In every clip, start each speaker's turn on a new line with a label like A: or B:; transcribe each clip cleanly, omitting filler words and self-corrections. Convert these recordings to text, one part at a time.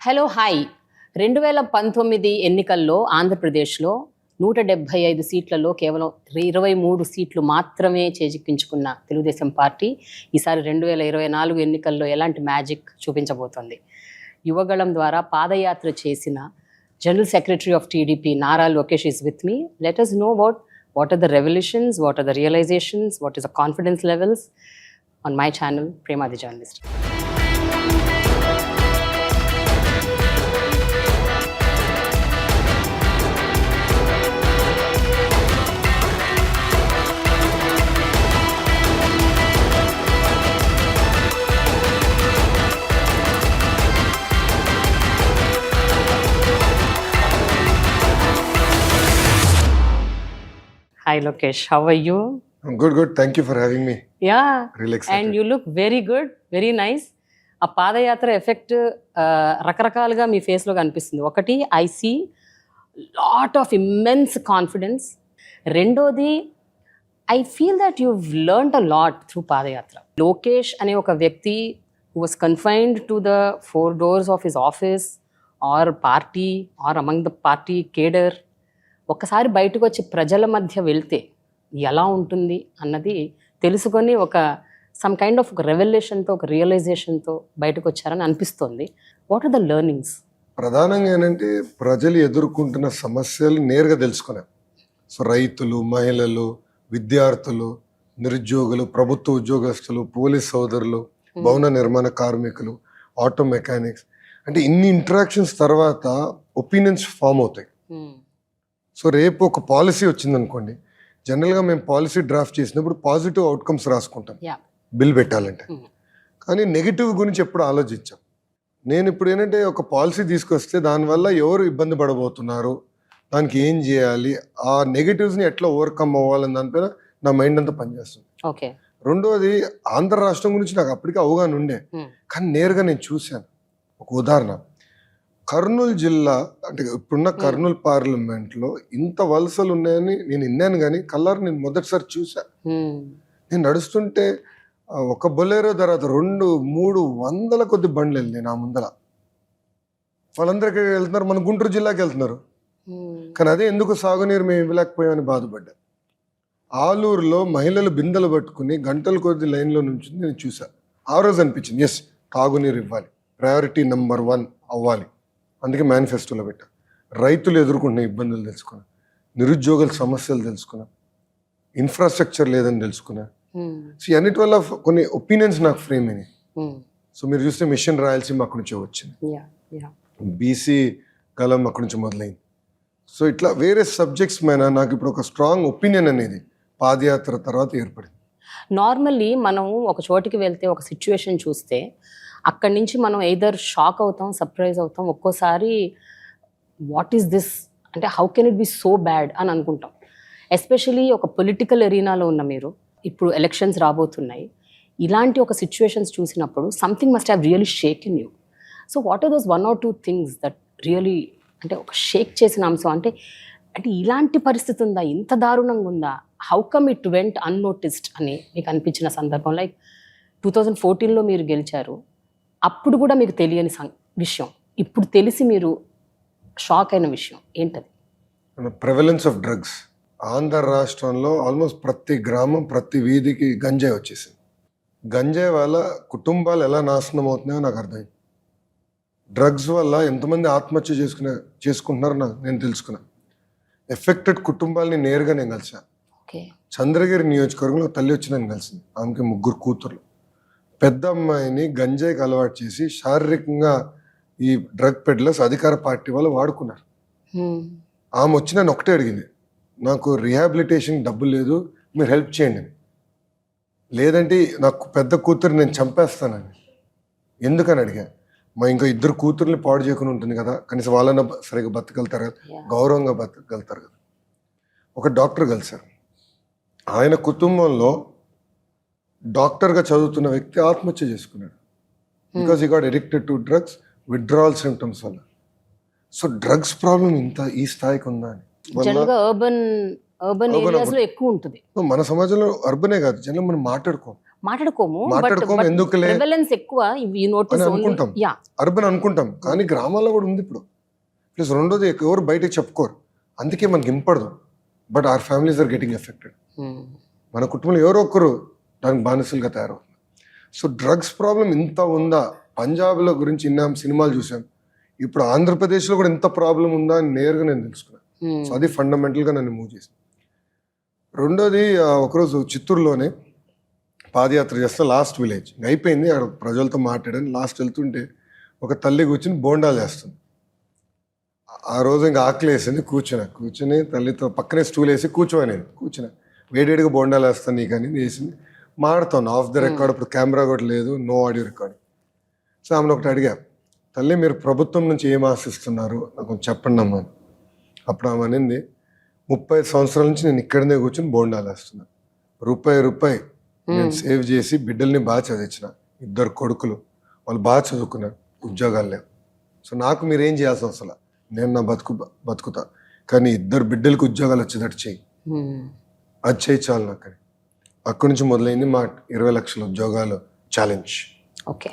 A: Hello hi 2019 ఎన్నికల్లో ఆంధ్రప్రదేశ్లో 175 సీట్లలో కేవలం 23 సీట్లు మాత్రమే చేజిక్కించుకున్న తెలుగుదేశం పార్టీ ఈసారి 2024 ఎన్నికల్లో ఎలాంటి మ్యాజిక్ చూపించబోతోంది. యువగళం ద్వారా పాదయాత్ర చేసిన general secretary of TDP Nara Lokesh is with me. Let us know what are the revelations, what are the realizations, what is the confidence levels on my channel Prema the Journalist. Hi Lokesh, how are you?
B: I'm good. Thank you for having me.
A: Yeah.
B: Really excited.
A: And you look very good, very nice. ఆ పాదయాత్ర effect రకరకాలుగా మీ ఫేస్లో కనిపిస్తుంది. ఒకటి, I see lot of immense confidence. రెండోది, I feel that you've learned a lot through padayatra. Lokesh అనే ఒక వ్యక్తి who was confined to the four doors of his office or party or among the party cadre, ఒక్కసారి బయటకు వచ్చి ప్రజల మధ్య వెళ్తే ఎలా ఉంటుంది అన్నది తెలుసుకొని ఒక సమ్ కైండ్ ఆఫ్ ఒక రెవల్యూషన్తో, ఒక రియలైజేషన్తో బయటకు వచ్చారని అనిపిస్తోంది. What are the learnings?
B: ప్రధానంగా ఏంటంటే ప్రజలు ఎదుర్కొంటున్న సమస్యలు నేరుగా తెలుసుకున్నాం. సో రైతులు, మహిళలు, విద్యార్థులు, నిరుద్యోగులు, ప్రభుత్వ ఉద్యోగస్తులు, పోలీస్ సోదరులు, భవన నిర్మాణ కార్మికులు, ఆటో మెకానిక్స్, అంటే ఇన్ని ఇంటరాక్షన్స్ తర్వాత ఒపీనియన్స్ ఫామ్ అవుతాయి. సో రేపు ఒక పాలసీ వచ్చిందనుకోండి, జనరల్గా మేము పాలసీ డ్రాఫ్ట్ చేసినప్పుడు పాజిటివ్ అవుట్కమ్స్ రాసుకుంటాం బిల్ పెట్టాలంటే, కానీ నెగిటివ్ గురించి ఎప్పుడు ఆలోచించాం. నేను ఇప్పుడు ఏంటంటే ఒక పాలసీ తీసుకొస్తే దానివల్ల ఎవరు ఇబ్బంది పడబోతున్నారు, దానికి ఏం చేయాలి, ఆ నెగిటివ్స్ని ఎట్లా ఓవర్కమ్ అవ్వాలని దానిపైన నా మైండ్ అంతా పనిచేస్తుంది.
A: ఓకే. రెండోది,
B: ఆంధ్ర రాష్ట్రం గురించి నాకు అప్పటికే అవగాహన ఉండే, కానీ నేరుగా నేను చూశాను. ఒక ఉదాహరణ, కర్నూలు జిల్లా అంటే ఇప్పుడున్న కర్నూలు పార్లమెంట్లో ఇంత వలసలు ఉన్నాయని నేను విన్నాను, కానీ కల్లారు నేను మొదటిసారి చూసా. నేను నడుస్తుంటే ఒక బొలేరో తర్వాత 200-300 కొద్ది బండ్లు వెళ్ళినాయి నా ముందర. వాళ్ళందరికీ వెళ్తున్నారు, మన గుంటూరు జిల్లాకి వెళ్తున్నారు, కానీ అదే ఎందుకు సాగునీరు మేము ఇవ్వలేకపోయామని బాధపడ్డా. ఆలూరులో మహిళలు బిందెలు పట్టుకుని గంటల కొద్ది లైన్లో నుంచి నేను చూసా. ఆ రోజు అనిపించింది, ఎస్, తాగునీరు ఇవ్వాలి, ప్రయారిటీ నెంబర్ 1 అవ్వాలి. అందుకే మేనిఫెస్టోలో పెట్టా. రైతులు ఎదుర్కొంటున్న ఇబ్బందులు తెలుసుకున్నా, నిరుద్యోగుల సమస్యలు తెలుసుకున్నా, ఇన్ఫ్రాస్ట్రక్చర్ లేదని తెలుసుకున్నా. సో అన్నిటి వల్ల కొన్ని ఒపీనియన్స్ నాకు ఫ్రేమ్ అయినాయి. సో మీరు చూస్తే మిషన్ రాయలసీమ అక్కడి నుంచి వచ్చింది, బీసీ గలం అక్కడి నుంచి మొదలైంది. సో ఇట్లా వేరే సబ్జెక్ట్స్ మీద నాకు ఇప్పుడు ఒక స్ట్రాంగ్ ఒపీనియన్ అనేది పాదయాత్ర తర్వాత ఏర్పడింది.
A: నార్మల్లీ మనం ఒక చోటికి వెళ్తే, ఒక సిచ్యువేషన్ చూస్తే అక్కడి నుంచి మనం ఎయిదర్ షాక్ అవుతాం, సర్ప్రైజ్ అవుతాం, ఒక్కోసారి వాట్ ఈస్ దిస్, అంటే how can it be so bad అని అనుకుంటాం. ఎస్పెషలీ ఒక పొలిటికల్ ఎరీనాలో ఉన్న మీరు, ఇప్పుడు ఎలక్షన్స్ రాబోతున్నాయి, ఇలాంటి ఒక సిచ్యువేషన్స్ చూసినప్పుడు something must have really shake in you. So what are those 1 or 2 things that really, అంటే ఒక షేక్ చేసిన అంశం, అంటే ఇలాంటి పరిస్థితి ఉందా, ఇంత దారుణంగా ఉందా, how come it went unnoticed అని మీకు అనిపించిన సందర్భం? లైక్ 2014లో మీరు గెలిచారు, అప్పుడు కూడా మీకు తెలియని విషయం, ఇప్పుడు తెలిసి మీరు షాక్ అయిన విషయం ఏంటది?
B: ప్రెవలెన్స్ ఆఫ్ డ్రగ్స్. ఆంధ్ర రాష్ట్రంలో ఆల్మోస్ట్ ప్రతి గ్రామం, ప్రతి వీధికి గంజాయి వచ్చేసింది. గంజాయి వల్ల కుటుంబాలు ఎలా నాశనం అవుతున్నాయో నాకు అర్థమైంది. డ్రగ్స్ వల్ల ఎంతమంది ఆత్మహత్య చేసుకుంటున్నారో నేను తెలుసుకున్నా. ఎఫెక్టెడ్ కుటుంబాలని నేరుగా నేను కలిసా. చంద్రగిరి నియోజకవర్గంలో తల్లి వచ్చి నేను కలిసింది. ఆమెకి 3 కూతుర్లు. పెద్ద అమ్మాయిని గంజాయికి అలవాటు చేసి శారీరకంగా ఈ డ్రగ్ పెడ్లర్స్ అధికార పార్టీ వాళ్ళు వాడుకున్నారు. ఆమె వచ్చి నన్ను ఒకటే అడిగింది, నాకు రీహాబిలిటేషన్ డబ్బులు లేదు, మీరు హెల్ప్ చేయండి. లేదంటే నాకు పెద్ద కూతురు నేను చంపేస్తానని. ఎందుకని అడిగా. మా ఇంకా 2 కూతుర్ని పాడు చేయకుండా ఉంటుంది కదా, కనీసం వాళ్ళని సరిగ్గా బతకగలుగుతారు కదా, గౌరవంగా బతకగలుగుతారు కదా. ఒక డాక్టర్ కలిశారు. ఆయన కుటుంబంలో డాక్టర్గా చదువుతున్న వ్యక్తి ఆత్మహత్య చేసుకున్నాడు. Because he got addicted to drugs, withdrawal symptoms వల్ల. సో డ్రగ్స్ ప్రాబ్లం ఈ స్థాయికి ఉందా అని.
A: అర్బన్ ఏరియాస్లో ఎక్కువ ఉంటుంది.
B: మన సమాజంలో అర్బనే కాదు, జనరల్ మనం మాట్లాడుకోం. మాట్లాడుకోము, ఎందుకులే
A: ప్రివలెన్స్ ఎక్కువ ఈ నోటీస్
B: అని అనుకుంటాం.
A: యా
B: అర్బన్ అనుకుంటాం, కానీ గ్రామాల్లో కూడా ఉంది ఇప్పుడు. ప్లస్ రెండోది ఎవరు బయటకు చెప్పుకోరు, అందుకే మనకి ఇంపడదు. But our families are getting affected. మన కుటుంబంలో ఎవరో ఒక్కరు దానికి బానిసలుగా తయారవుతుంది. సో డ్రగ్స్ ప్రాబ్లం ఇంత ఉందా? పంజాబ్లో గురించి విన్నాం, సినిమాలు చూసాం. ఇప్పుడు ఆంధ్రప్రదేశ్లో కూడా ఇంత ప్రాబ్లం ఉందా అని నేరుగా నేను తెలుసుకున్నాను. సో అది ఫండమెంటల్గా నన్ను మూవ్ చేసింది. రెండోది ఒకరోజు చిత్తూరులోనే పాదయాత్ర చేస్తా, లాస్ట్ విలేజ్ అయిపోయింది, అక్కడ ప్రజలతో మాట్లాడాను. లాస్ట్ వెళ్తుంటే ఒక తల్లి కూర్చుని బోండాలు చేస్తుంది. ఆ రోజు ఇంకా ఆకలి వేసింది, కూర్చుని తల్లితో పక్కనే స్టూల్ వేసి కూర్చున్నా, వేడివేడిగా బోండాలు వేస్తాను నీకు అని వేసింది. మాడుతాను ఆఫ్ ద రికార్డ్, ఇప్పుడు కెమెరా కూడా లేదు, నో ఆడియో రికార్డ్. సో ఆమెను ఒకటి అడిగా, తల్లి మీరు ప్రభుత్వం నుంచి ఏం ఆశిస్తున్నారు నాకు కొంచెం చెప్పండి అమ్మా. అప్పుడు ఆమె అనింది, 30 సంవత్సరాల నుంచి నేను ఇక్కడనే కూర్చొని బోండాలు వేస్తున్నాను, రూపాయి నేను సేవ్ చేసి బిడ్డల్ని బాగా చదివించిన, 2 కొడుకులు, వాళ్ళు బాగా చదువుకున్నారు, ఉద్యోగాలు లేవు. సో నాకు మీరేం చేయాల్సిన అవసరం, నేను నా బతుకుతా, కానీ 2 బిడ్డలకు ఉద్యోగాలు వచ్చేటట్టు చెయ్యి, అది చేయి చాలు నాకు అని. అక్కడి నుంచి మొదలైంది మా 20 లక్షల ఉద్యోగాలు ఛాలెంజ్.
A: ఓకే,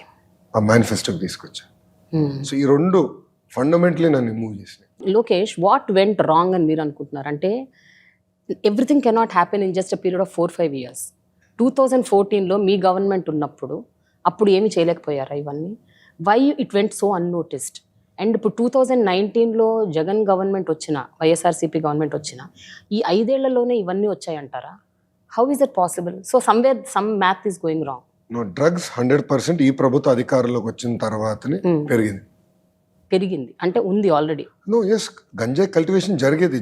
B: ఆ మేనిఫెస్టోకి తీసుకొచ్చా. సో ఈ 2 ఫండమెంటలీ నన్ను మూవ్ చేసినాయి.
A: లోకేష్, వాట్ వెంట్ రాంగ్ అని మీరు అనుకుంటున్నారు? అంటే everything cannot happen in just a period of 4-5 years. 2014లో మీ గవర్నమెంట్ ఉన్నప్పుడు అప్పుడు ఏమి చేయలేకపోయారా ఇవన్నీ? Why it went so unnoticed? And ఇప్పుడు 2019లో జగన్ గవర్నమెంట్ వచ్చిన, వైఎస్ఆర్సీపీ గవర్నమెంట్ వచ్చిన ఈ 5 ఏళ్లలోనే ఇవన్నీ వచ్చాయంటారా? How is it possible? So somewhere some math is going wrong.
B: Drugs 100% ఈ ప్రభుత్వ అధికారంలోకి వచ్చిన తర్వాతనే
A: పెరిగింది అంటే ఉంది ఆల్రెడీ.
B: ఎస్, గంజాయి కల్టివేషన్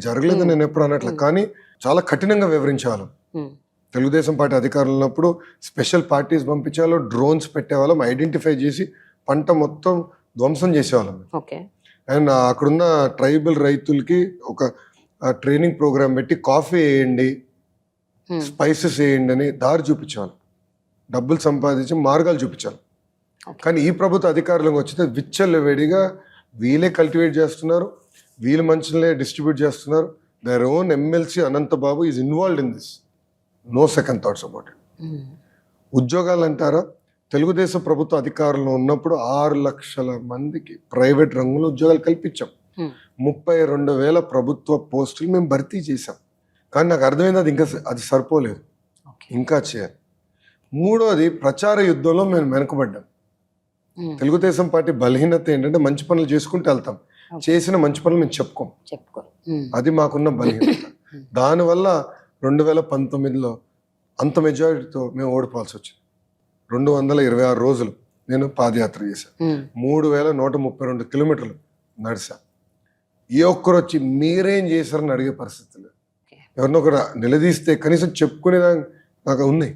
B: జరగలేదు నేను ఎప్పుడు అనట్లే, కానీ చాలా కఠినంగా వివరించేవాళ్ళం. తెలుగుదేశం పార్టీ అధికారంలో ఉన్నప్పుడు స్పెషల్ పార్టీస్ పంపించేవాళ్ళం, డ్రోన్స్ పెట్టేవాళ్ళం, ఐడెంటిఫై చేసి పంట మొత్తం ధ్వంసం చేసేవాళ్ళం.
A: ఓకే.
B: అండ్ అక్కడున్న ట్రైబల్ రైతులకి ఒక ట్రైనింగ్ ప్రోగ్రామ్ పెట్టి కాఫీ వేయండి, స్పైసెస్ వేయండి అని దారి చూపించేవాళ్ళం, డబ్బులు సంపాదించి మార్గాలు చూపించాలి. కానీ ఈ ప్రభుత్వ అధికారంలోకి వచ్చితే విచ్చలవిడిగా వీళ్ళే కల్టివేట్ చేస్తున్నారు, వీళ్ళు మంచిలే డిస్ట్రిబ్యూట్ చేస్తున్నారు. Their own MLC Anantababu is involved in this, no second thoughts about it. ఉద్యోగాలు అంటారా, తెలుగుదేశం ప్రభుత్వ అధికారంలో ఉన్నప్పుడు 6 లక్షల మందికి ప్రైవేట్ రంగంలో ఉద్యోగాలు కల్పించాం. 32,000 ప్రభుత్వ పోస్టులు మేము భర్తీ చేశాం. కానీ నాకు అర్థమైంది అది సరిపోలేదు, ఇంకా చేయాలి. మూడోది, ప్రచార యుద్ధంలో మేము వెనుకబడ్డాం. తెలుగుదేశం పార్టీ బలహీనత ఏంటంటే మంచి పనులు చేసుకుంటూ వెళ్తాం, చేసిన మంచి పనులు మేము చెప్పుకో, అది మాకున్న బలహీనత. దానివల్ల 2019లో అంత మెజారిటీతో మేము ఓడిపోవాల్సి వచ్చింది. 226 రోజులు నేను పాదయాత్ర చేశాను, 3,132 కిలోమీటర్లు నడిచా. ఏ ఒక్కరు వచ్చి మీరేం చేశారని అడిగే పరిస్థితి లేదు. ఎవరినో ఒకరు నిలదీస్తే కనీసం చెప్పుకునేదా నాకు ఉంది.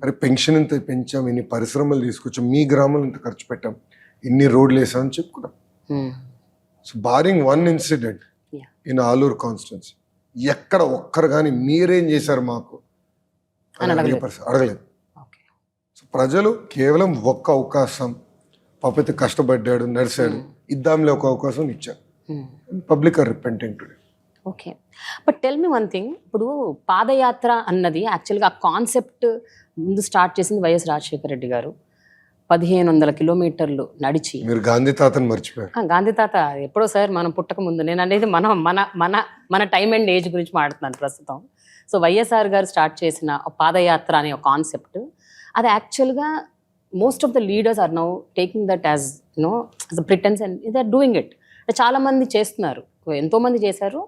B: అరే పెన్షన్ ఇంత పెంచాం, ఇన్ని పరిశ్రమలు తీసుకొచ్చాం, మీ గ్రామంలో ఇంత ఖర్చు పెట్టాం, ఇన్ని రోడ్లు వేసామని చెప్పుకున్నాం. So barring 1 incident in Aluru constituency, ఎక్కడ ఒక్కరు కానీ మీరేం చేశారు మాకు అడగలేదు. సో ప్రజలు కేవలం ఒక్క అవకాశం, పాపైతే కష్టపడ్డాడు, నడిచాడు, ఇద్దాంలే ఒక అవకాశం ఇచ్చారు. Public are repenting today.
A: Okay, but tell me one thing. ఇప్పుడు పాదయాత్ర అన్నది యాక్చువల్గా ఆ కాన్సెప్ట్ ముందు స్టార్ట్ చేసింది వైఎస్ రాజశేఖర రెడ్డి గారు. 1,500 కిలోమీటర్లు నడిచి.
B: మీరు గాంధీ తాతను మర్చిపోయారు.
A: గాంధీ తాత ఎప్పుడో సార్, మనం పుట్టక ముందు. నేను అనేది మన టైం అండ్ ఏజ్ గురించి మాట్లాడుతున్నాను ప్రస్తుతం. సో వైఎస్ఆర్ గారు స్టార్ట్ చేసిన పాదయాత్ర అనే ఒక కాన్సెప్ట్, అది యాక్చువల్గా most of the leaders are now taking that as as a pretense and they are doing it. చాలామంది చేస్తున్నారు, ఎంతోమంది చేశారు.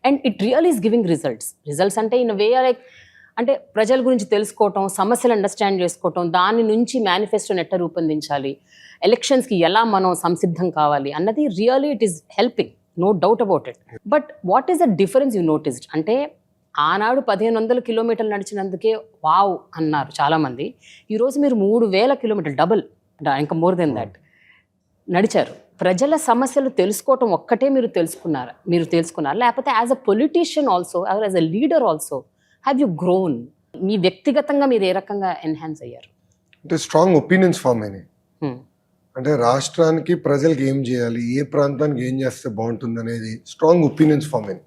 A: And it real is giving results అంటే ఇన్ వే లైక్, అంటే ప్రజల గురించి తెలుసుకోవటం, సమస్యలు అండర్స్టాండ్ చేసుకోవటం, దాని నుంచి మేనిఫెస్టోని ఎట్లా రూపొందించాలి, ఎలక్షన్స్కి ఎలా మనం సంసిద్ధం కావాలి అన్నది really it is helping, no doubt about it. But what is the difference you noticed? అంటే ఆనాడు 1,500 కిలోమీటర్లు నడిచినందుకే వావ్ అన్నారు చాలామంది. ఈరోజు మీరు 3,000 కిలోమీటర్లు, డబుల్, ఇంకా మోర్ దెన్ దాట్ నడిచారు. ప్రజల సమస్యలు తెలుసుకోవటం ఒక్కటే మీరు తెలుసుకున్నారు, లేకపోతే as a politician also, as a leader also have you grown? మీ వ్యక్తిగతంగా మీరు ఏ రకంగా ఎన్హాన్స్ అయ్యారు?
B: అంటే స్ట్రాంగ్ ఒపీనియన్స్ ఫామ్ అయినాయి. అంటే రాష్ట్రానికి ప్రజలకు ఏం చేయాలి, ఏ ప్రాంతానికి ఏం చేస్తే బాగుంటుంది అనేది స్ట్రాంగ్ ఒపీనియన్స్ ఫామ్ అయినాయి.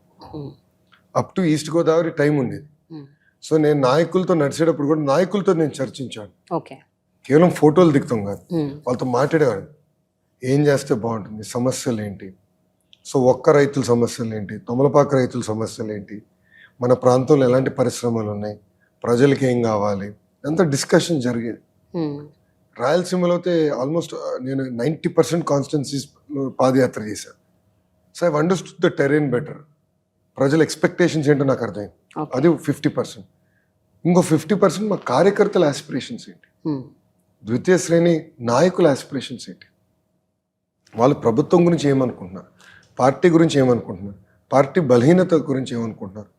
B: Up to east Godavari time ఉండేది. సో నేను నాయకులతో నడిచేటప్పుడు కూడా నాయకులతో నేను చర్చించాను.
A: ఓకే.
B: కేవలం ఫోటోలు దిగుతాం కాదు, వాళ్ళతో మాట్లాడేవాడిని. ఏం చేస్తే బాగుంటుంది, సమస్యలు ఏంటి, సో ఒక్క రైతుల సమస్యలు ఏంటి, తమలపాకు రైతుల సమస్యలు ఏంటి, మన ప్రాంతంలో ఎలాంటి పరిశ్రమలు ఉన్నాయి, ప్రజలకి ఏం కావాలి, అంత డిస్కషన్ జరిగేది. రాయలసీమలో అయితే ఆల్మోస్ట్ నేను 90% కాన్స్టిట్యున్సీస్లో పాదయాత్ర చేశాను. So I understood the Tarain better. ప్రజల ఎక్స్పెక్టేషన్స్ ఏంటో నాకు అర్థమైంది. అది 50%. ఇంకో 50% మా కార్యకర్తల ఆస్పిరేషన్స్ ఏంటి, ద్వితీయ శ్రేణి నాయకుల ఆస్పిరేషన్స్ ఏంటి, వాళ్ళు ప్రభుత్వం గురించి ఏమనుకుంటున్నారు, పార్టీ గురించి ఏమనుకుంటున్నారు, పార్టీ బలహీనత గురించి ఏమనుకుంటున్నారు,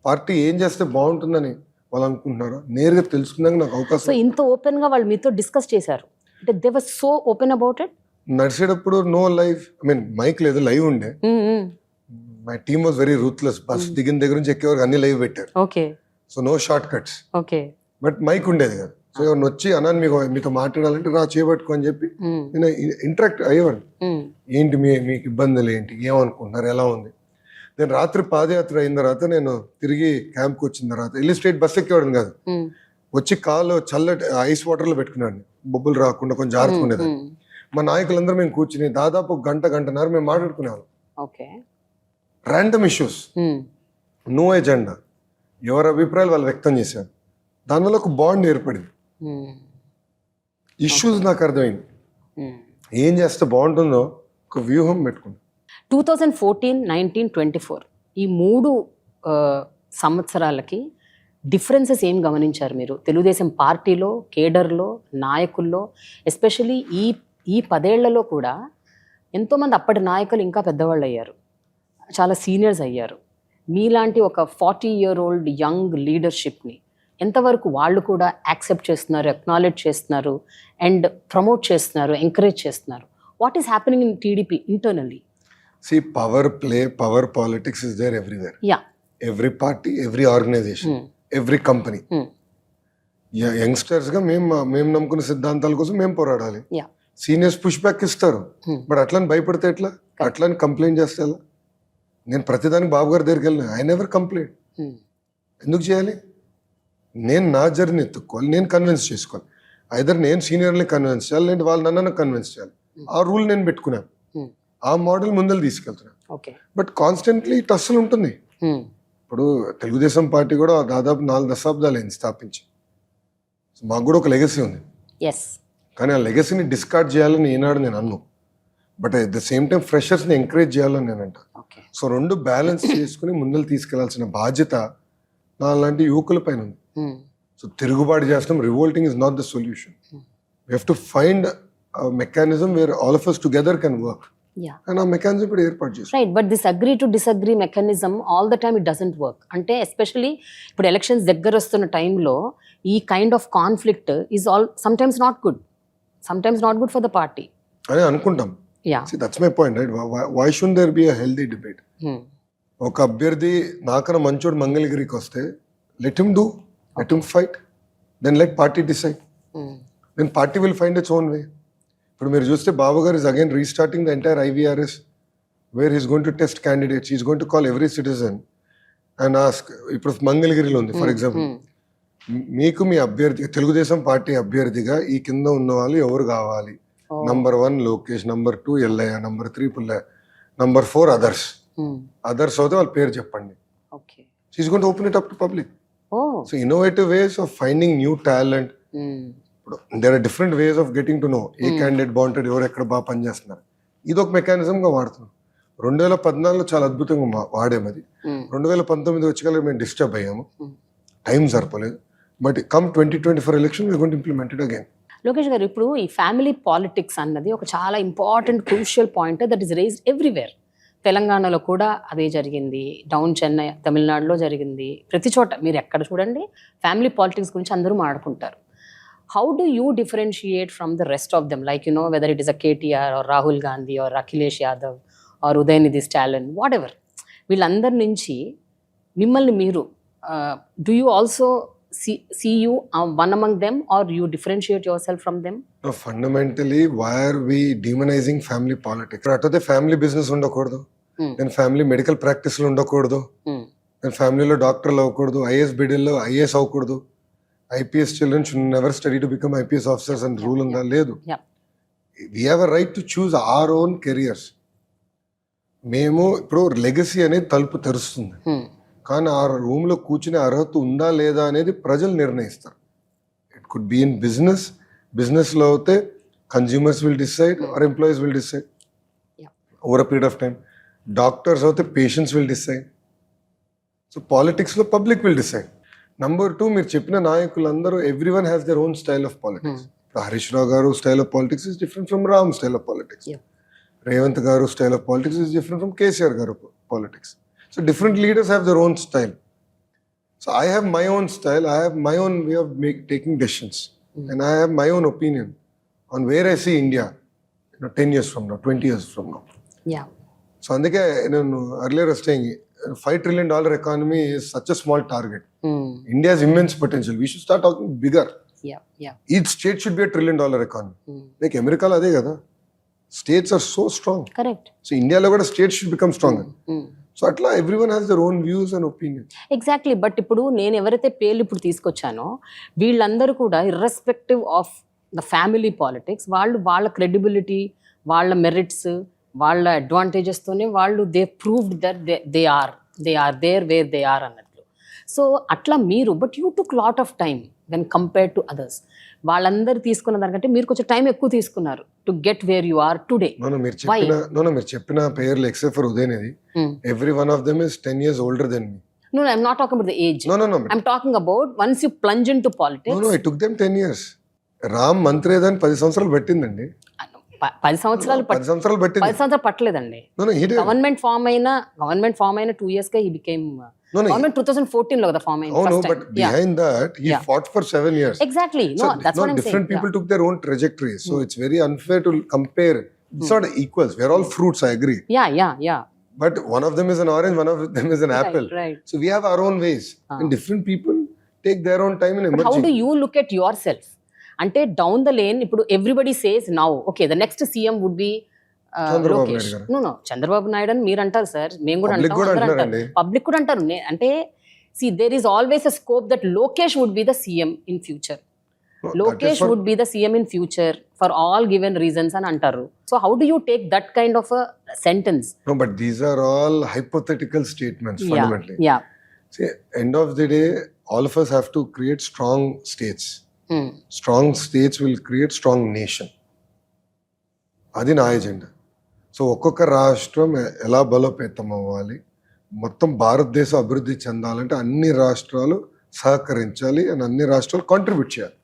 B: పార్టీ ఏం చేస్తే బాగుంటుందని వాళ్ళు అనుకుంటున్నారో నేరుగా తెలుసుకున్నాక నాకు అవకాశం.
A: సో ఇంత ఓపెన్ గా వాళ్ళు మీతో డిస్కస్ చేశారు అంటే they were so open about it.
B: నడిచేటప్పుడు no live, I mean mike లేదు, లైవ్ ఉండే. My team was very ruthless. Bus దిగిన దగ్గర నుంచి ఎక్కే వరకు అన్ని లైవ్ పెట్టారు.
A: Okay.
B: So no shortcuts.
A: Okay.
B: But mike ఉండేది కదా. సో ఎవరిని వచ్చి అన్నాను మీతో మాట్లాడాలంటే రా చేయబట్టుకో అని చెప్పి నేను ఇంటరాక్ట్ అయ్యేవాడిని. ఏంటి మీకు ఇబ్బందులు ఏంటి, ఏమనుకుంటున్నారు, ఎలా ఉంది. నేను రాత్రి పాదయాత్ర అయిన తర్వాత నేను తిరిగి క్యాంప్కి వచ్చిన తర్వాత వెళ్ళి స్ట్రేట్ బస్ ఎక్కేవాడిని కాదు, వచ్చి కాలు చల్లటి ఐస్ వాటర్లో పెట్టుకున్నాను, బొబ్బులు రాకుండా కొంచెం జారుకునేది. మా నాయకులందరూ మేము కూర్చుని దాదాపు గంటన్నర మేము మాట్లాడుకునేవాళ్ళం.
A: Okay.
B: Random issues, no agenda, ఎవరి అభిప్రాయాలు వాళ్ళు వ్యక్తం చేశారు. దానివల్ల ఒక బాండ్ ఏర్పడింది. ఇష్యూస్ నాకు అర్థమైంది, ఏం చేస్తే బాగుంటుందో ఒక వ్యూహం పెట్టుకున్నాను.
A: 2014, 19, 24 ఈ 3 సంవత్సరాలకి డిఫరెన్సెస్ ఏం గమనించారు మీరు తెలుగుదేశం పార్టీలో, కేడర్లో, నాయకుల్లో? ఎస్పెషలీ ఈ 10 ఏళ్లలో కూడా ఎంతోమంది అప్పటి నాయకులు ఇంకా పెద్దవాళ్ళు అయ్యారు, చాలా సీనియర్స్ అయ్యారు. మీలాంటి ఒక 40-year-old యంగ్ లీడర్షిప్ని ఎంతవరకు వాళ్ళు కూడా యాక్సెప్ట్ చేస్తున్నారు, అక్నాలెడ్జ్ చేస్తున్నారు అండ్ ప్రమోట్ చేస్తున్నారు, ఎంకరేజ్ చేస్తున్నారు? What is happening in TDP internally?
B: See, power play, power politics is there everywhere.
A: Yeah.
B: Every party, every organization, every company. Youngsters గా మేము నమ్ముకున్న సిద్ధాంతాల కోసం మేము పోరాడాలి. సీనియర్స్ పుష్ బ్యాక్ ఇస్తారు, బట్ అట్లని భయపడితే ఎట్లా, అట్లని కంప్లైంట్ చేస్తే ఎలా? నేను ప్రతిదానికి బాబు గారి దగ్గరికి వెళ్ళిన ఐ నెవర్ కంప్లైంట్. ఎందుకు చేయాలి? నేను నా జర్నీ ఎత్తుక్కోవాలి, నేను కన్విన్స్ చేసుకోవాలి. ఐదర్ నేను సీనియర్ని కన్విన్స్ చేయాలి, లేదంటే వాళ్ళు నన్ను కన్విన్స్ చేయాలి. ఆ రూల్ నేను పెట్టుకున్నాను, ఆ మోడల్ ముందర తీసుకెళ్తున్నాను. బట్ కాన్స్టెంట్లీ టస్సులు ఉంటుంది. ఇప్పుడు తెలుగుదేశం పార్టీ కూడా దాదాపు 4 దశాబ్దాలు అయింది స్థాపించి. మాకు కూడా ఒక లెగసీ ఉంది, కానీ ఆ లెగసీని డిస్కార్డ్ చేయాలని ఈనాడు నేను అన్ను. But at the same time ఫ్రెషర్స్ని ఎంకరేజ్ చేయాలని నేను అంట. సో 2 బ్యాలెన్స్ చేసుకుని ముందర తీసుకెళ్లాల్సిన బాధ్యత నా లాంటి యువకుల పైన ఉంది. సో తిరుగుబాటు చేస్తాం, revolting is not the solution. We have to find mechanism where all of us together can work. And ఆ మెకానిజం ఇప్పుడు ఏర్పాటు చేస్తాం.
A: Right, but this agree to disagree mechanism all the time it doesn't work. అంటే especially ఇప్పుడు elections దగ్గర వస్తున్న టైంలో ఈ kind of conflict is sometimes not good for the party
B: అని అనుకుంటాం. See, that's my point, right? Why shouldn't there be a healthy debate? ఒక అభ్యర్థి నాకన్నా మంచోడు మంగళగిరికి వస్తే let him do, let him fight, then let party decide. Then party will find its own way. ఇప్పుడు మీరు చూస్తే బాబు గారు is again restarting the entire IVRS where he's going to test candidates, he's going to call every citizen and ask. ఇప్పుడు మంగళగిరిలో ఉంది for example, మీకు మీ అభ్యర్థి Telugu Desam party అభ్యర్థిగా ఈ కింద ఉన్న వాళ్ళు ఎవరు కావాలి? Number 1 Lokesh, number 2 Ellaiah, number 3 Pullaiah, number 4 others అవుతే వాళ్ళ పేరు చెప్పండి. He's going to open it up to public. So innovative ways of finding new talent. ఇప్పుడు there are different ways of getting to know a candidate బాగుంటాడు, ఎవరు ఎక్కడ బాగా పనిచేస్తున్నారు. ఇది ఒక మెకానిజంగా వాడుతున్నాం. 2014లో చాలా అద్భుతంగా వాడాము. అది 2019 వచ్చి మేము డిస్టర్బ్ అయ్యాము, టైం సరిపోలేదు. But come 2024 election we going to implement it again.
A: Lokesh గారు, ఇప్పుడు ఈ ఫ్యామిలీ పాలిటిక్స్ అన్నది ఒక చాలా important crucial point that is raised everywhere. తెలంగాణలో కూడా అదే జరిగింది, డౌన్ చెన్నై, తమిళనాడులో జరిగింది, ప్రతి చోట మీరు ఎక్కడ చూడండి ఫ్యామిలీ పాలిటిక్స్ గురించి అందరూ మాట్లాడుకుంటారు. How do you differentiate from the rest of them? Like, whether it is a KTR or Rahul Gandhi or Akhilesh Yadav or Udayanidhi Stalin, whatever. వీళ్ళందరి నుంచి మిమ్మల్ని మీరు, do you also see you one among them or you differentiate yourself from them?
B: No, fundamentally, why are we demonizing family politics? అటైతే family business ఉండకూడదు, నేను family medical ప్రాక్టీస్లో ఉండకూడదు, ఫ్యామిలీలో డాక్టర్లు అవ్వకూడదు, ఐఏఎస్ బిడ్డల్లో ఐఏఎస్ అవ్వకూడదు, IPS children should never study to become IPS officers అని రూల్ ఉందా? లేదు.
A: Yeah.
B: We have a right to choose our own careers. మేము ఇప్పుడు లెగసీ అనేది తలుపు తెరుస్తుంది, కానీ ఆ రూమ్లో కూర్చునే అర్హత ఉందా లేదా అనేది ప్రజలు నిర్ణయిస్తారు. ఇట్ కుడ్ బి ఇన్ బిజినెస్లో అయితే consumers will decide or employees will decide over a period of time. Doctors అయితే పేషెంట్స్ విల్ డిసైడ్. సో పాలిటిక్స్లో పబ్లిక్ విల్ డిసైడ్. నంబర్ 2, మీరు చెప్పిన నాయకులందరూ every one has their own style of politics. Harish Rao garu style of politics is different from Ram style of politics. Revanth garu style of politics is different from KCR garu politics. So different leaders have their own style. So I have my own style. I have my own way of taking decisions, and I have my own opinion on where I see India, 10 years from now, 20 years from now.
A: Yeah.
B: So అందుకే నేను earlier was saying $5 trillion economy is such a small target. India has immense potential. We should start talking bigger.
A: Yeah.
B: Each state should be a $1 trillion economy. Like America అదే కదా. States are so strong.
A: Correct.
B: So India లో కూడా states should become stronger. So అట్లా everyone has their own views and opinion.
A: Exactly. But ఇప్పుడు నేను ఎవరైతే పేర్లు ఇప్పుడు తీసుకొచ్చానో వీళ్ళందరూ కూడా irrespective of the family politics, వాళ్ళు వాళ్ళ క్రెడిబిలిటీ, వాళ్ళ మెరిట్స్, వాళ్ళ అడ్వాంటేజెస్తోనే వాళ్ళు they proved that they are there where they are అన్నట్లు. సో అట్లా మీరు but you took lot of time when compare to others. వాళ్ళందరూ తీసుకున్న దానికంటే మీరు కొంచెం టైం ఎక్కువ తీసుకున్నారు to get where you are today.
B: మీరు చెప్పిన పేర్లు except for Udhayanidhi, every one of them is 10 years older than me.
A: No, I'm not talking about the age.
B: No.
A: I'm talking about once you plunge into politics.
B: No, it took them 10 years. Ram మంత్రి ఏదని 10 సంవత్సరాలు పెట్టిందండి.
A: 10 సంవత్సరాలు
B: 10 సంవత్సరాలు పెట్టింది.
A: 10 సంవత్సరాలు పట్టలేదండి. Government form అయిన 2 years గా he became గవర్నమెంట్ 2014 లో కదా ఫామ్ అయింది.
B: Oh no, but behind that he fought for 7 years.
A: Exactly. No, that's what I'm saying.
B: Different people took their own trajectories, so it's very unfair to compare. It's not equals. We are all fruits, I agree.
A: Yeah.
B: But one of them is an orange, one of them is an apple.
A: Right.
B: So we have our own ways, and different people take their own time in emerging.
A: But how do you look at yourself? అంటే down the lane ఇప్పుడు everybody says now okay the next CM would be Lokesh. No Chandrababu Naidu అని మీరు అంటారు sir, మేము కూడా అంటాం, public కూడా అంటారు. అంటే see there is always a scope that Lokesh would be the CM in future. Lokesh would be the CM in future for all given reasons అని అంటారు. So how do you take that kind of a sentence?
B: No, but these are all hypothetical statements fundamentally.
A: Yeah.
B: See, end of the day, all of us have to create strong states. Strong states will create strong nation. అది నా agenda. So ఒక్కొక్క రాష్ట్రం ఎలా బలోపేతం అవ్వాలి, మొత్తం భారతదేశం అభివృద్ధి చెందాలంటే అన్ని రాష్ట్రాలు సహకరించాలి అండ్ అన్ని రాష్ట్రాలు కాంట్రిబ్యూట్ చేయాలి.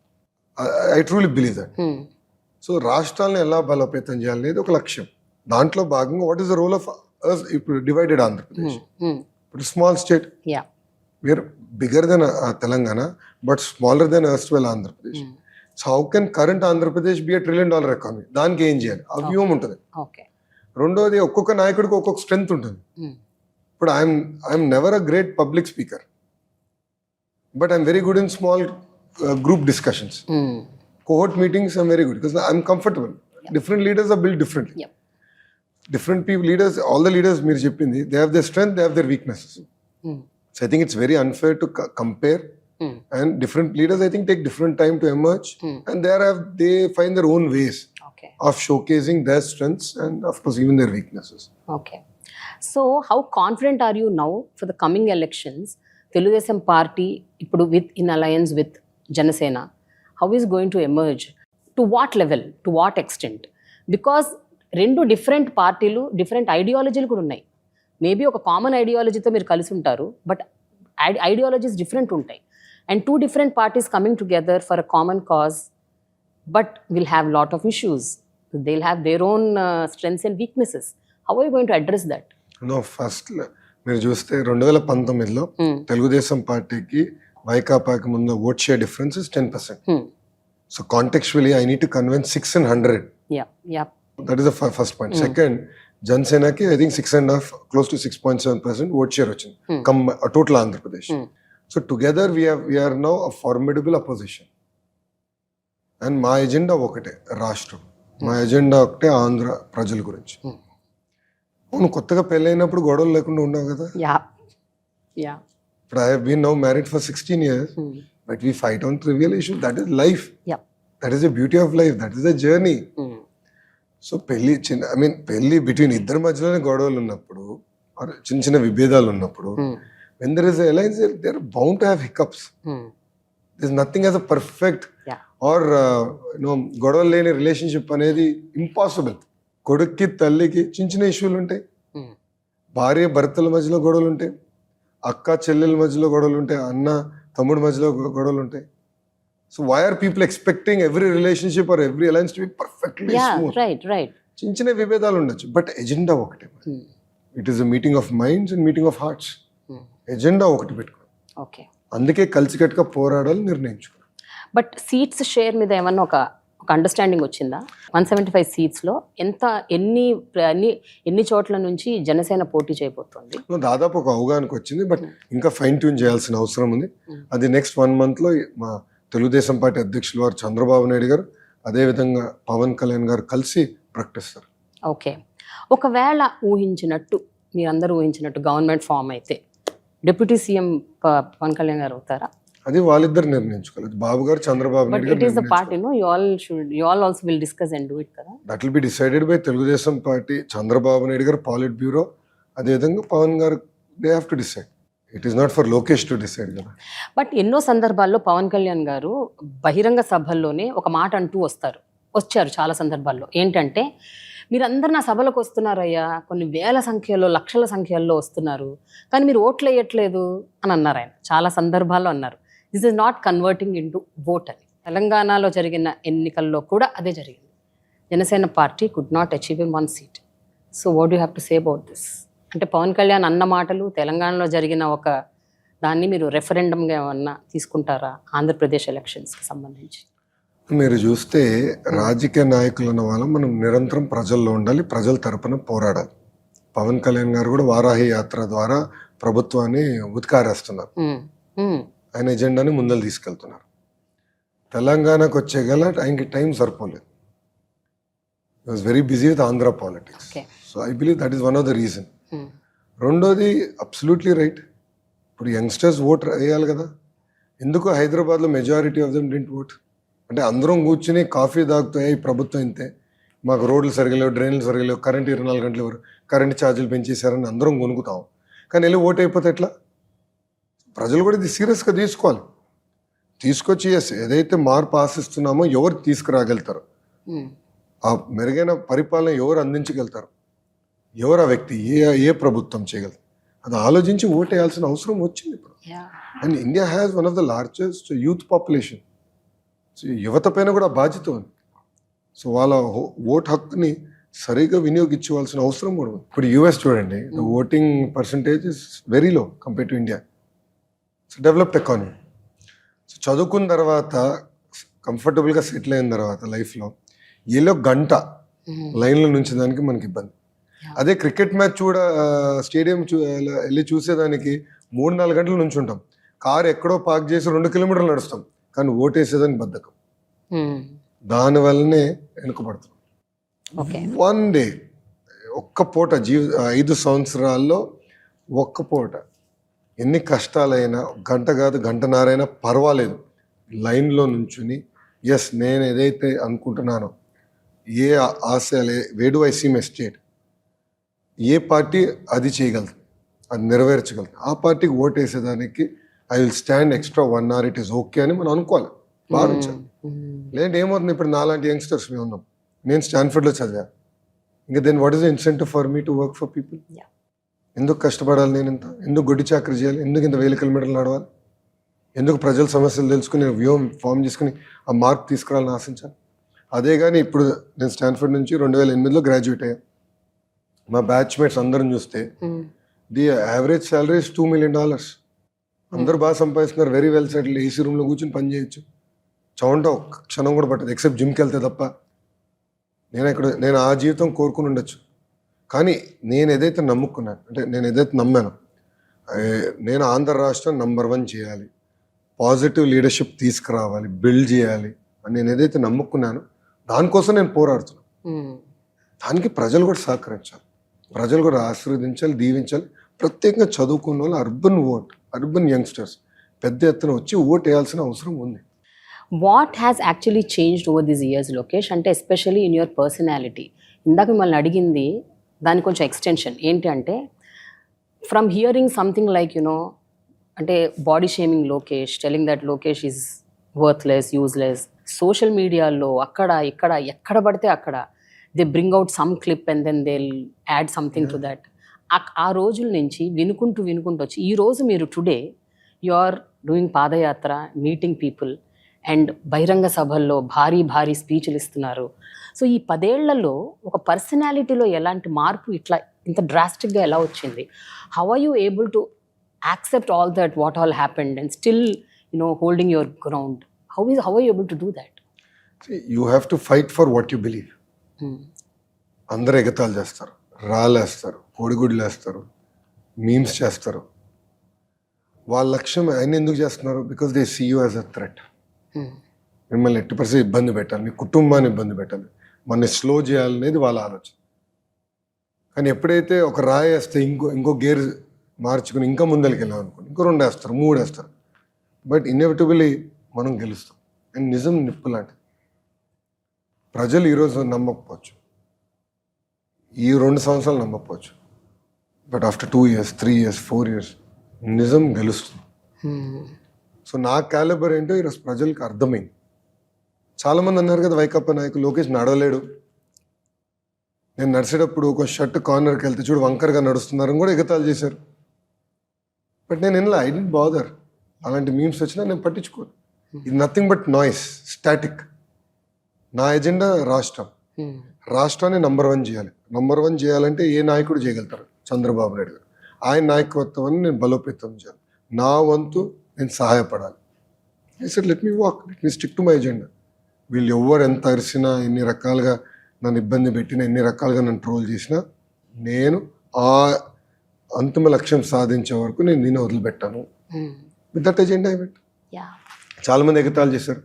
B: I truly believe that. So రాష్ట్రాలను ఎలా బలోపేతం చేయాలి అనేది ఒక లక్ష్యం. దాంట్లో భాగంగా what is the role of ఇప్పుడు డివైడెడ్ ఆంధ్రప్రదేశ్. ఇప్పుడు small state, we are bigger than Telangana but smaller than erstwhile Andhra Pradesh. So how can current Andhra Pradesh be $1 trillion economy? దానికి ఏం చేయాలి? ఆ వ్యూహం ఉంటుంది. రెండోది ఒక్కొక్క నాయకుడికి ఒక్కొక్క స్ట్రెంగ్త్ ఉంటుంది. ఇప్పుడు I'm never a great public speaker, but I'm very good in small group discussions. Cohort meetings I'm very good because I'm comfortable. Different leaders are build differently. Different people, leaders, all the leaders మీరు చెప్పింది, they have their strength, they have their weaknesses. So I think it's very unfair to compare. And different leaders, I think, take different time to emerge, and they find their own ways of showcasing their strengths and of course even their weaknesses.
A: Okay. So how confident are you now for the coming elections? Telugudesam party ippudu in alliance with Janasena, how is going to emerge? To what level? To what extent? Because రెండు different పార్టీలు, different ఐడియాలజీలు కూడా ఉన్నాయి. Maybe ఒక common ఐడియాలజీతో మీరు కలిసి ఉంటారు, but ideologies different ఉంటాయి. And 2 different parties coming together for a common cause, but will have lot of issues. They'll have their own strengths and weaknesses. How are you going to address that?
B: No, first మీరు చూస్తే 2019లో తెలుగుదేశం పార్టీకి వైకాపాకి ముందు vote share difference is 10%. So contextually I need to convince 6 and 100.
A: Yeah.
B: That is the first point. Second, Janasena ki I think 6.5 close to 6.7% vote share వచ్చింది total Andhra Pradesh. So together we are now a formidable opposition. And మా agenda ఒకటే, రాష్ట్రం. మా agenda ఒకటే, ఆంధ్ర ప్రజల గురించి. నువ్వు కొత్తగా పెళ్ళైనప్పుడు గొడవలు లేకుండా ఉన్నావు కదా.
A: Yeah.
B: ఇప్పుడు I have been now married for 16 years, but we fight on trivial issues. That is life, that is the beauty of life, that is the journey. So పెళ్లి పెళ్లి బిట్వీన్ ఇద్దరి మధ్యలోనే గొడవలు ఉన్నప్పుడు, or చిన్న చిన్న విభేదాలు ఉన్నప్పుడు, when there is a alliance, they are bound to have hiccups. There's nothing as a perfect or గొడవలు లేని రిలేషన్షిప్ అనేది ఇంపాసిబుల్. కొడుక్కి తల్లికి చిన్న చిన్న ఇష్యూలు ఉంటాయి, భార్య భర్తల మధ్యలో గొడవలు ఉంటాయి, అక్క చెల్లెల మధ్యలో గొడవలు ఉంటాయి, అన్న తమ్ముడి మధ్యలో గొడవలు ఉంటాయి. So why are people expecting every relationship or every alliance to be perfectly smooth? చిన్న చిన్న విభేదాలు ఉండొచ్చు, బట్ ఎజెండా ఒకటే. It is a meeting of minds and meeting of hearts. Agenda ఒకటి పెట్టుకో.
A: ఓకే,
B: అందుకే కలిసికట్టుగా పోరాడాలి నిర్ణయించుకో.
A: బట్ సీట్స్ షేర్ మీద ఏమన్నా ఒక అండర్స్టాండింగ్ వచ్చిందా? 175 సీట్స్లో ఎన్ని చోట్ల నుంచి జనసేన పోటీ చేయబోతోంది?
B: దాదాపు ఒక అవగాహనకు వచ్చింది, బట్ ఇంకా ఫైన్ ట్యూన్ చేయాల్సిన అవసరం ఉంది. అది నెక్స్ట్ 1 month లో మా తెలుగుదేశం పార్టీ అధ్యక్షులు వారు చంద్రబాబు నాయుడు గారు, అదేవిధంగా పవన్ కళ్యాణ్ గారు కలిసి ప్రకటిస్తారు.
A: ఓకే, ఒకవేళ మీరందరూ ఊహించినట్టు గవర్నమెంట్ ఫామ్ అయితే డిప్యూటీ సీఎం పవన్ కళ్యాణ్ గారు అవుతారా?
B: అది వాళ్ళిద్దరు నిర్ణయించుకోలేదు, బాబు గారు చంద్రబాబు నాయుడు గారు.
A: It is the party, you all also will discuss and do it కదా.
B: That will be decided by Telugu Desam party, Chandrababu Naidu గారు పాలిట్ బ్యూరో, అదేవిధంగా పవన్ గారు. They have to decide. It is not for Lokesh to decide కదా.
A: బట్ ఎన్నో సందర్భాల్లో పవన్ కళ్యాణ్ గారు బహిరంగ సభల్లోనే ఒక మాట అంటూ వచ్చారు చాలా సందర్భాల్లో. ఏంటంటే, మీరందరు నా సభలకు వస్తున్నారయ్యా, కొన్ని వేల సంఖ్యలో లక్షల సంఖ్యల్లో వస్తున్నారు, కానీ మీరు ఓట్లు వేయట్లేదు అని అన్నారు ఆయన. చాలా సందర్భాల్లో అన్నారు, this is not converting into vote అని. తెలంగాణలో జరిగిన ఎన్నికల్లో కూడా అదే జరిగింది. Janasena party could not achieve in 1 seat. So what you have to say about this? అంటే పవన్ కళ్యాణ్ అన్న మాటలు, తెలంగాణలో జరిగిన ఒక దాన్ని మీరు రెఫరెండంగా ఏమన్నా తీసుకుంటారా ఆంధ్రప్రదేశ్ ఎలక్షన్స్కి సంబంధించి?
B: మీరు చూస్తే రాజకీయ నాయకులు అన్న వాళ్ళం మనం నిరంతరం ప్రజల్లో ఉండాలి, ప్రజల తరపున పోరాడాలి. పవన్ కళ్యాణ్ గారు కూడా వారాహి యాత్ర ద్వారా ప్రభుత్వాన్ని ఉతికారేస్తున్నారు, ఆయన ఎజెండాని ముందలు తీసుకెళ్తున్నారు. తెలంగాణకు వచ్చేగల ఆయనకి టైం సరిపోలేదు. he was very busy with Andhra politics. So I believe that is one of the reason. రెండోది అబ్సల్యూట్లీ రైట్, ఇప్పుడు యంగ్స్టర్స్ ఓట్ వేయాలి కదా. ఎందుకు హైదరాబాద్లో majority of them didn't vote? అంటే అందరం కూర్చుని కాఫీ తాగుతాయి, ప్రభుత్వం ఇంతే, మాకు రోడ్లు సరిగలేవు, డ్రైన్లు సరిగలేవు, కరెంట్ 24 గంటలు ఎవరు, కరెంట్ ఛార్జీలు పెంచేశారని అందరం కొనుక్కుతాం. కానీ వెళ్ళి ఓటు అయిపోతే ఎట్లా? ప్రజలు కూడా ఇది సీరియస్గా తీసుకోవాలి. తీసుకొచ్చి ఏదైతే మార్పు ఆశిస్తున్నామో ఎవరు తీసుకురాగలుగుతారు, ఆ మెరుగైన పరిపాలన ఎవరు అందించగలుగుతారు, ఎవరు ఆ వ్యక్తి, ఏ ప్రభుత్వం చేయగలరు, అది ఆలోచించి ఓటు వేయాల్సిన అవసరం వచ్చింది ఇప్పుడు. And India has one of the largest youth population. So యువత పైన కూడా బాధ్యత ఉంది. సో వాళ్ళ ఓటు హక్కుని సరిగా వినియోగించవలసిన అవసరం కూడా ఉంది. ఇప్పుడు యూఎస్ చూడండి, the voting percentage is very low compare to India. So developed economy. So చదువుకున్న తర్వాత కంఫర్టబుల్గా సెటిల్ అయిన తర్వాత లైఫ్లో ఏలో గంట లైన్లో నుంచి దానికి మనకి ఇబ్బంది. అదే క్రికెట్ మ్యాచ్ స్టేడియం వెళ్ళి చూసేదానికి 3-4 గంటల నుంచి ఉంటాం. కారు ఎక్కడో పార్క్ చేసి 2 కిలోమీటర్లు నడుస్తాం, కానీ ఓటేసేదానికి బద్ధకం. దానివల్లనే వెనుకబడుతున్నాం. 1 day, ఒక్క పూట 5 సంవత్సరాల్లో ఒక్క పూట ఎన్ని కష్టాలైనా, గంట కాదు గంటన్నరైనా పర్వాలేదు, లైన్లో నుంచుని ఎస్ నేను ఏదైతే అనుకుంటున్నానో, ఏ ఆశయాలు, వేడు ఐ సీ మై స్టేట్, ఏ పార్టీ అది చేయగలదు, అది నెరవేర్చగలదు, ఆ పార్టీకి ఓటు వేసేదానికి I will stand extra 1 hour, it is okay అని మనం అనుకోవాలి, భావించాలి. లేదంటే ఏమవుతుంది, ఇప్పుడు నాలాంటి యంగ్స్టర్స్ మేము ఉన్నాం, నేను స్టాన్ఫర్డ్లో చదివా, ఇంకా then what is the incentive for me to work for people? ఎందుకు కష్టపడాలి నేను ఇంత? ఎందుకు గొడ్డి చాకరీ చేయాలి? ఎందుకు ఇంత 1000 కిలోమీటర్లు నడవాలి? ఎందుకు ప్రజల సమస్యలు తెలుసుకుని వ్యూహం ఫామ్ చేసుకుని ఆ మార్క్ తీసుకురావాలని ఆశించాలి? అదే కానీ ఇప్పుడు నేను స్టాన్ఫర్డ్ నుంచి 2008లో గ్రాడ్యుయేట్ అయ్యా. మా బ్యాచ్మేట్స్ అందరం చూస్తే the average salary is $2 million. అందరూ బాగా సంపాదిస్తున్నారు, వెరీ వెల్ సెటిల్, ఏసీ రూమ్లో కూర్చొని పని చేయొచ్చు, చౌంట ఒక్క క్షణం కూడా పట్టదు, ఎక్సెప్ట్ జిమ్కి వెళ్తే తప్ప. నేను ఆ జీవితం కోరుకుని ఉండొచ్చు, కానీ నేను ఏదైతే నమ్ముకున్నాను, అంటే నేను ఏదైతే నమ్మాను, నేను ఆంధ్ర రాష్ట్రం నంబర్ 1 చేయాలి, పాజిటివ్ లీడర్షిప్ తీసుకురావాలి, బిల్డ్ చేయాలి అని నేను ఏదైతే నమ్ముకున్నానో దానికోసం నేను పోరాడుతున్నాను. దానికి ప్రజలు కూడా సహకరించాలి, ప్రజలు కూడా ఆశీర్వదించాలి, దీవించాలి. ప్రత్యేకంగా చదువుకున్న వాళ్ళు, అర్బన్ ఓట్, అర్బన్ యంగ్స్టర్స్ పెద్ద ఎత్తున వచ్చి ఓటు వేయాల్సిన అవసరం ఉంది.
A: What has actually changed over these years Lokesh, అంటే ఎస్పెషల్లీ ఇన్ యువర్ పర్సనాలిటీ? ఇందాక మిమ్మల్ని అడిగింది దాని కొంచెం ఎక్స్టెన్షన్ ఏంటి అంటే, ఫ్రమ్ హియరింగ్ సంథింగ్ లైక్ అంటే body shaming Lokesh, telling that Lokesh is worthless, useless, social మీడియాలో అక్కడ ఇక్కడ ఎక్కడ పడితే అక్కడ they bring out some clip and then they add something to that. ఆ రోజుల నుంచి వినుకుంటూ వచ్చి ఈ రోజు మీరు today you are doing padayatra, meeting people and బహిరంగ సభల్లో భారీ స్పీచ్లు ఇస్తున్నారు. సో ఈ 10 ఏళ్లలో ఒక పర్సనాలిటీలో ఎలాంటి మార్పు ఇంత డ్రాస్టిక్గా ఎలా వచ్చింది? How are you able to accept all that what all happened and still holding your ground? How are you able to do that?
B: You have to fight for what you believe. అందరూ ఎగతాలు చేస్తారు, రాళ్ళేస్తారు, కోడిగుడ్లు వేస్తారు, memes చేస్తారు. వాళ్ళ లక్ష్యం ఆయన ఎందుకు చేస్తున్నారు? Because they see you as a threat. మిమ్మల్ని ఎట్టి పరిస్థితి ఇబ్బంది పెట్టాలి, మీ కుటుంబాన్ని ఇబ్బంది పెట్టాలి, మనని స్లో చేయాలనేది వాళ్ళ ఆలోచన. కానీ ఎప్పుడైతే ఒక రాయి వేస్తే ఇంకో గేర్ మార్చుకుని ఇంకా ముందరికి వెళ్ళాం అనుకోండి, ఇంకో 2 వేస్తారు, 3 వేస్తారు. బట్ ఇన్ఎవిటబుల్లీ మనం గెలుస్తాం. అండ్ నిజం నిప్పు లాంటిది. ప్రజలు ఈరోజు నమ్మకపోవచ్చు, ఈ 2 సంవత్సరాలు నమ్మకపోవచ్చు, but after 2 years, 3 years, 4 years నిజం గెలుస్తుంది. సో నా క్యాలిబర్ ఏంటో ఈరోజు ప్రజలకు అర్థమైంది. చాలామంది అన్నారు కదా, వైకాపా నాయకులు లోకేష్ నడవలేడు, నేను నడిచేటప్పుడు ఒక షర్ట్ కార్నర్కి వెళ్తే చూడు వంకరగా నడుస్తున్నారని కూడా ఎగతాలు చేశారు. బట్ నేను ఐ డోంట్ బాదర్. అలాంటి మీమ్స్ వచ్చినా నేను పట్టించుకోను. ఇది నథింగ్ బట్ నాయిస్, స్టాటిక్. నా ఎజెండా రాష్ట్రాన్ని నంబర్ 1 చేయాలి. నంబర్ 1 చేయాలంటే ఏ నాయకుడు చేయగలుగుతారు? చంద్రబాబు నాయుడు గారు. ఆయన నాయకత్వాన్ని నేను బలోపేతం చేయాలి. నా వంతు నేను సహాయపడాలి. I said let me walk, let me stick to my agenda. వీళ్ళు ఎవరు ఎంత అరిసినా, ఎన్ని రకాలుగా నన్ను ఇబ్బంది పెట్టినా, ఎన్ని రకాలుగా నన్ను ట్రోల్ చేసినా, నేను ఆ అంతిమ లక్ష్యం సాధించే వరకు నేను దీన్ని వదిలిపెట్టాను. With that agenda I went. చాలామంది ఎగతాలు చేశారు,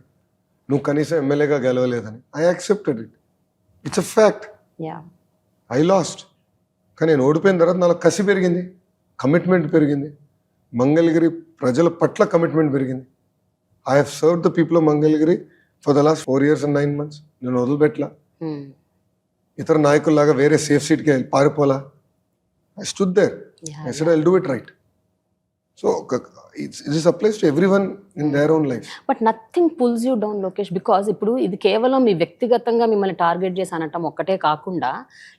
B: నువ్వు కనీసం ఎమ్మెల్యేగా గెలవలేదని. I accepted it. It's a fact. I lost. కానీ నేను ఓడిపోయిన తర్వాత నాకు కసి పెరిగింది, కమిట్మెంట్ పెరిగింది, మంగళగిరి ప్రజల పట్ల కమిట్మెంట్ పెరిగింది. I have served the people of Mangalagiri for the last 4 years and 9 months. నేను వదిలిపెట్టలా. ఇతర నాయకుల్లాగా వేరే సేఫ్ సీట్కి పారిపోలా. I stood there. I said I will do it right. So it applies to everyone in their own life.
A: But nothing pulls you down Lokesh, because ఇప్పుడు ఇది కేవలం మీ వ్యక్తిగతంగా మిమ్మల్ని టార్గెట్ చేసి అనటం ఒక్కటే కాకుండా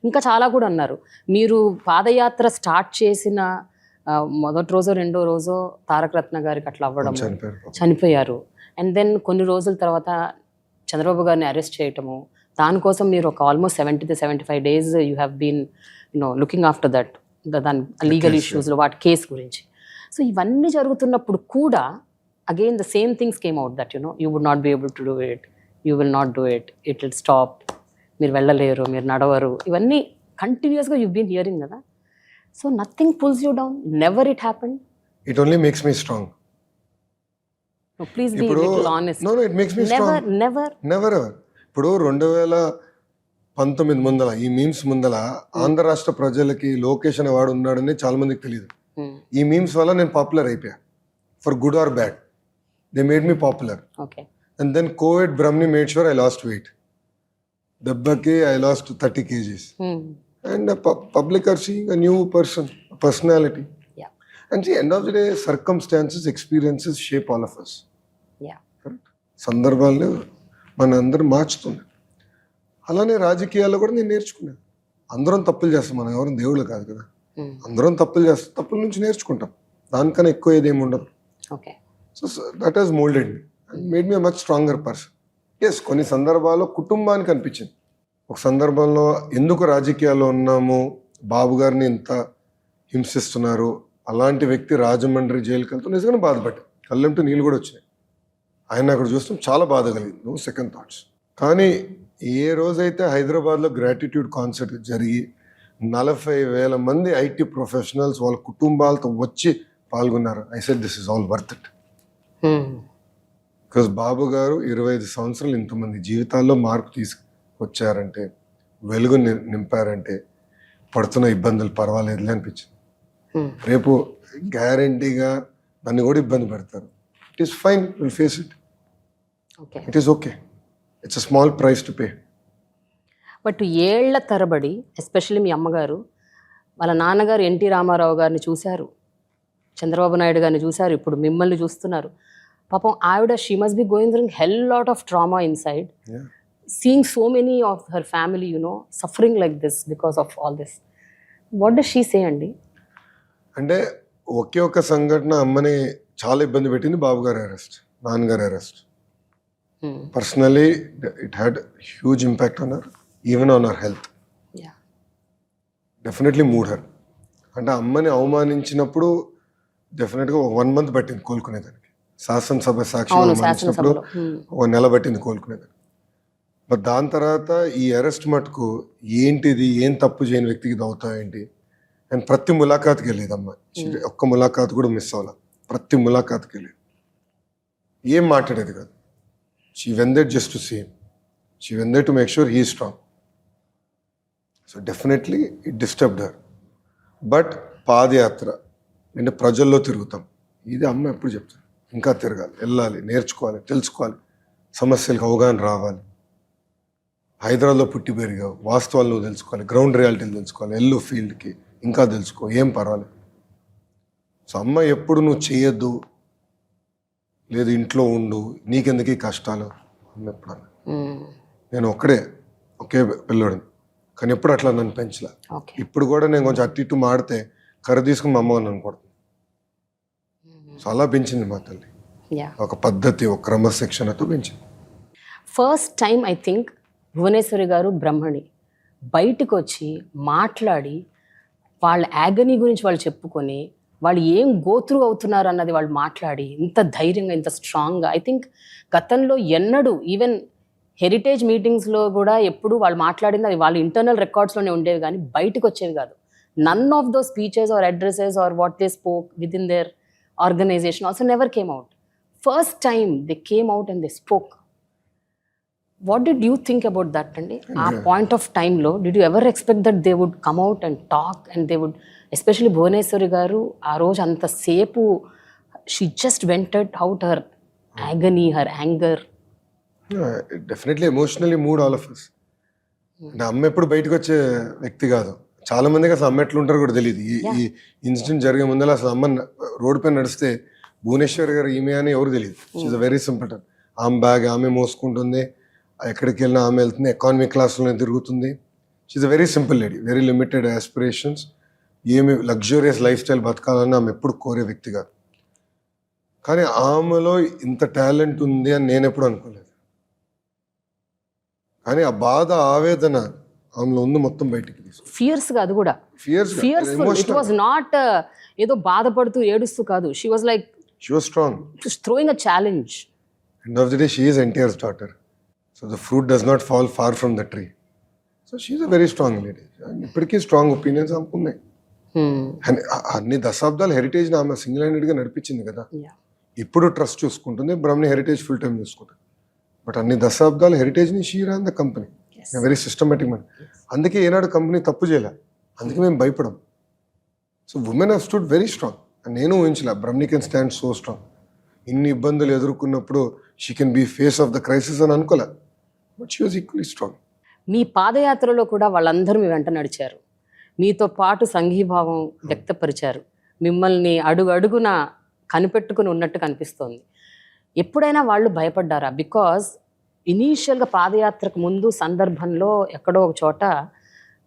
A: ఇంకా చాలా కూడా అన్నారు. మీరు పాదయాత్ర స్టార్ట్ చేసిన మొదటి రోజో 2వ రోజో తారక రత్న గారికి అట్లా అవ్వడం, చనిపోయారు. అండ్ దెన్ కొన్ని రోజుల తర్వాత చంద్రబాబు గారిని అరెస్ట్ చేయటము, దానికోసం మీరు ఒక almost 70 to 75 days you have been looking after that, దాని లీగల్ ఇష్యూస్లో వాటి కేసు గురించి. సో ఇవన్నీ జరుగుతున్నప్పుడు కూడా again the same things came out that you would not be able to do it, you will not do it, it will stop, మీరు వెళ్ళలేరు, మీరు నడవరు, ఇవన్నీ కంటిన్యూస్గా యూ బీన్ హియరింగ్ కదా. So nothing pulls you down, never it happen.
B: It only makes me strong.
A: Please be little honest.
B: No it makes me strong. Never ever. ఇప్పుడు 2019 ముందల ఈ మీమ్స్ ముందల ఆంధ్ర రాష్ట్ర ప్రజలకి లోకేష్ అనే వాడు ఉన్నాడని చాలా మందికి తెలియదు. ఈ మీమ్స్ వల్ల నేను పాపులర్ అయిపోయా, for good or bad. They made me popular. And then covid Brahmani made sure I lost weight. దెబ్బకి I lost 30 kgs. And public are seeing a new personality. And see, end of the day, circumstances, experiences shape all of us. Correct? సందర్భాలు మన అందరు మార్చుతుంది. అలానే రాజకీయాల్లో కూడా నేను నేర్చుకున్నాను. అందరం తప్పులు చేస్తాం, మనం ఎవరు దేవుళ్ళు కాదు కదా. అందరం తప్పులు చేస్తాం, తప్పుల నుంచి నేర్చుకుంటాం. దానికన్నా ఎక్కువ ఏదేమి ఉండదు. So that has moulded me and made me a much stronger person. Yes, కొన్ని సందర్భాల్లో కుటుంబానికి అనిపించింది. ఒక సందర్భంలో ఎందుకు రాజకీయాల్లో ఉన్నాము, బాబు గారిని ఇంత హింసిస్తున్నారు, అలాంటి వ్యక్తి రాజమండ్రి జైలుకి వెళ్తూ నిజంగానే బాధపడ్డా. కళ్ళెంటూ నీళ్ళు కూడా వచ్చినాయి. ఆయన అక్కడ చూస్తాం, చాలా బాధ కలిగింది, నో సెకండ్ థాట్స్. కానీ ఏ రోజైతే హైదరాబాద్లో గ్రాటిట్యూడ్ కాన్సర్ట్ జరిగి 40,000 మంది ఐటీ ప్రొఫెషనల్స్ వాళ్ళ కుటుంబాలతో వచ్చి పాల్గొన్నారు, I said this is all worth it. Because Babu garu 25 సంవత్సరాలు ఇంతమంది జీవితాల్లో మార్పు తీసుకొచ్చారంటే, వెలుగు నింపారంటే, పడుతున్న ఇబ్బందులు పర్వాలేదులే అనిపించింది. రేపు గ్యారంటీగా నన్ను కూడా ఇబ్బంది పెడతారు. It is fine, will face it.
A: Okay.
B: It is okay. It's a small price to pay.
A: But ఏళ్ల తరబడి ఎస్పెషల్లీ మీ అమ్మగారు వాళ్ళ నాన్నగారు ఎన్టీ రామారావు గారిని చూశారు, చంద్రబాబు నాయుడు గారిని చూశారు, ఇప్పుడు మిమ్మల్ని చూస్తున్నారు. పాపం ఆవిడ she must be going through hell lot of trauma inside, seeing so many of her family, suffering like this because of all this. What does she say, అండి?
B: అంటే ఒకే ఒక సంఘటన అమ్మని చాలా ఇబ్బంది పెట్టింది, బాబు గారి అరెస్ట్, నాన్నగారి arrest. Personally it had huge impact on her, even on her health. Definitely mood her. అంటే అమ్మని అవమానించినప్పుడు డెఫినెట్గా 1 month పట్టింది కోలుకునేదానికి. శాసనసభ సాక్షిగా అవమానించినప్పుడు 1 నెల పట్టింది కోలుకునేదానికి. బట్ దాని తర్వాత ఈ అరెస్ట్ మటుకు ఏంటిది, ఏం తప్పు చేయని వ్యక్తికి ఇది అవుతా ఏంటి అండ్ ప్రతి ములాఖాత్కి వెళ్ళేది అమ్మ. ఒక్క ములాఖాత్ కూడా మిస్ అవ్వాలి, ప్రతి ములాఖాత్కి వెళ్ళేది. ఏం మాట్లాడేది కాదు. She wanted just to see him, she wanted to make sure he strong. So definitely it disturbed her. But padayatra నేను ప్రజల్లో తిరుగుతాం, ఇది అమ్మ ఎప్పుడు చెప్తాను. ఇంకా తిరగాలి, వెళ్ళాలి, నేర్చుకోవాలి, తెలుసుకోవాలి, సమస్యలకు అవగాహన రావాలి. హైదరాబాద్లో పుట్టి పెరిగావు, వాస్తవాలు నువ్వు తెలుసుకోవాలి, గ్రౌండ్ రియాలిటీలు తెలుసుకోవాలి, ఎల్లు ఫీల్డ్కి ఇంకా తెలుసుకో, ఏం పర్వాలేదు. సో అమ్మ ఎప్పుడు నువ్వు చేయొద్దు, లేదు ఇంట్లో ఉండు, నీకెందుకు ఈ కష్టాలు అమ్మ ఎప్పుడు అన్న. నేను ఒకే పిల్లోడిని, కానీ ఎప్పుడు అట్లా నన్ను పెంచలే. ఇప్పుడు కూడా నేను కొంచెం అటు ఇటు మాడితే కర్ర తీసుకుని మా అమ్మ నన్ను కొడుతుంది. సో అలా పెంచింది మా తల్లి, ఒక పద్ధతి, ఒక క్రమశిక్షణతో పెంచింది.
A: First time I think Bhuvaneswari garu Brahmani బయటకు వచ్చి మాట్లాడి వాళ్ళ యాగనీ గురించి వాళ్ళు చెప్పుకొని వాళ్ళు ఏం గోత్రు అవుతున్నారు అన్నది వాళ్ళు మాట్లాడి ఇంత ధైర్యంగా, ఇంత స్ట్రాంగ్గా, ఐ థింక్ గతంలో ఎన్నడూ ఈవెన్ హెరిటేజ్ మీటింగ్స్లో కూడా ఎప్పుడు వాళ్ళు మాట్లాడింది అది వాళ్ళ ఇంటర్నల్ రికార్డ్స్లోనే ఉండేవి కానీ బయటకు వచ్చేవి కాదు. None of those speeches or addresses or what they spoke with in their organization also never came out. First time they came out and they spoke. What did you think about that, Andi? Our point of time lo, did you ever expect that they would come out and talk and they would, especially Bhuvaneshwari garu, aa roju anta sepu, she just vented out her agony, her anger.
B: Yeah, it definitely emotionally moved all of us. నా అమ్మ ఎప్పుడు బయటకు వచ్చే వ్యక్తి కాదు. చాలా మందికి అసలు అమ్మ ఎట్లా ఉంటారో కూడా తెలియదు. ఈ ఇన్సిడెంట్ జరిగే ముందర అసలు అమ్మ రోడ్డు పైన నడిస్తే భువనేశ్వర్ గారు ఈమె అని ఎవరు తెలియదు. She's a very simple. ఆమె బ్యాగ్ ఆమె మోసుకుంటుంది, ఎక్కడికి వెళ్ళినా ఆమె వెళ్తుంది, ఎకానమిక్ క్లాస్లోనే తిరుగుతుంది. She's a very simple lady, very limited aspirations. ఏమి లగ్జూరియస్ లైఫ్ స్టైల్ బతకాలని ఆమె ఎప్పుడు కోరే వ్యక్తి కాదు. కానీ ఆమెలో ఇంత టాలెంట్ ఉంది అని నేను ఎప్పుడు అనుకోలేదు. కానీ ఆ బాధ, ఆవేదన ఆమెలో ఉంది మొత్తం బయటికి తీసు.
A: ఫియర్స్గా అది కూడా ఫియర్స్ఫుల్. ఇట్ వాజ్ నాట్ ఏదో బాధపడుతూ ఏడుస్తూ కాదు. She was like
B: she was strong,
A: throwing a challenge.
B: End of the day she is NTR's daughter. So the fruit does not fall far from the tree. So she is a very strong lady. ఇప్పటికీ strong opinions అనుకున్నాయి. అన్ని దశాబ్దాలు heritage ఆమె single హ్యాండెడ్గా నడిపించింది కదా. ఇప్పుడు trust చూసుకుంటుంది, Brahmani Heritage full time చూసుకుంటుంది. బట్ అన్ని దశాబ్దాలు హెరిటేజ్ని she ran the company, very systematic man. అందుకే ఏనాడు కంపెనీ తప్పు చేయలే, అందుకే మేము భయపడం. So women have stood very strong. నేను ఊహించలే బ్రహ్మని కెన్ స్టాండ్ సో స్ట్రాంగ్. ఇన్ని ఇబ్బందులు ఎదుర్కొన్నప్పుడు she can be face of the crisis అని అనుకోలే. But she was equally strong.
A: మీ పాదయాత్రలో కూడా వాళ్ళందరూ మీ వెంట నడిచారు, మీతో పాటు సంఘీభావం వ్యక్తపరిచారు, మిమ్మల్ని అడుగు అడుగున కనిపెట్టుకుని ఉన్నట్టు కనిపిస్తోంది. ఎప్పుడైనా వాళ్ళు భయపడ్డారా? బికాజ్ ఇనీషియల్గా పాదయాత్రకు ముందు సందర్భంలో ఎక్కడో ఒక చోట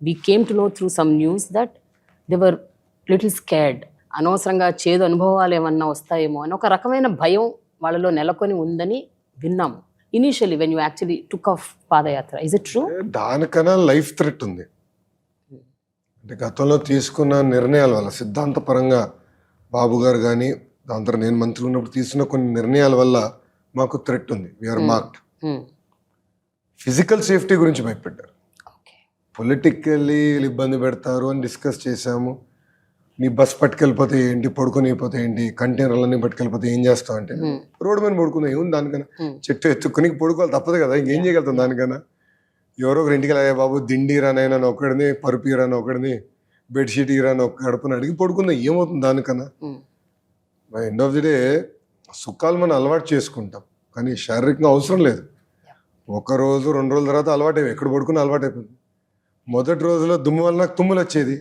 A: we came to know through some news that they were little scared. అనవసరంగా చేదు అనుభవాలు ఏమన్నా వస్తాయేమో అని ఒక రకమైన భయం వాళ్ళలో నెలకొని ఉందని విన్నాము. Initially when you actually took off padayatra, is it true?
B: దానికన్నా లైఫ్ థ్రెట్ ఉంది. అంటే గతంలో తీసుకున్న నిర్ణయాల వల్ల, సిద్ధాంతపరంగా బాబు గారు కానీ దాని తర్వాత నేను మంత్రి ఉన్నప్పుడు తీసుకున్న కొన్ని నిర్ణయాల వల్ల మాకు థ్రెట్ ఉంది. We are marked. ఫిజికల్ సేఫ్టీ గురించి భయపడ్డారు. పొలిటికల్లీ ఇబ్బంది పెడతారు అని డిస్కస్ చేశాము. నీ బస్ పట్టుకెళ్ళిపోతే ఏంటి, పడుకొని అయిపోతే ఏంటి, కంటైనర్లన్నీ పట్టుకెళ్ళిపోతే ఏం చేస్తావు అంటే రోడ్డు మీద పడుకుందా, ఏముంది దానికన్నా, చెట్టు ఎత్తుకుని పడుకోవాలి తప్పదు కదా, ఇంకేం చేయగలుగుతాం దానికన్నా. ఎవరో ఒకరి ఇంటికి వెళ్ళా, బాబు దిండి రానైనా ఒకడిని, పరుపు రాని ఒకడిని, బెడ్షీట్ ఇరాని ఒక గడపని అడిగి పడుకుందా, ఏమవుతుంది దానికన్నా. By end of the day సుఖాలు మనం అలవాటు చేసుకుంటాం, కానీ శారీరకంగా అవసరం లేదు. ఒక రోజు 2 రోజుల తర్వాత అలవాటు ఎక్కడ పడుకుని అలవాటు అయిపోయింది. మొదటి రోజులో దుమ్ము వల్ల నాకు తుమ్ములు వచ్చేది,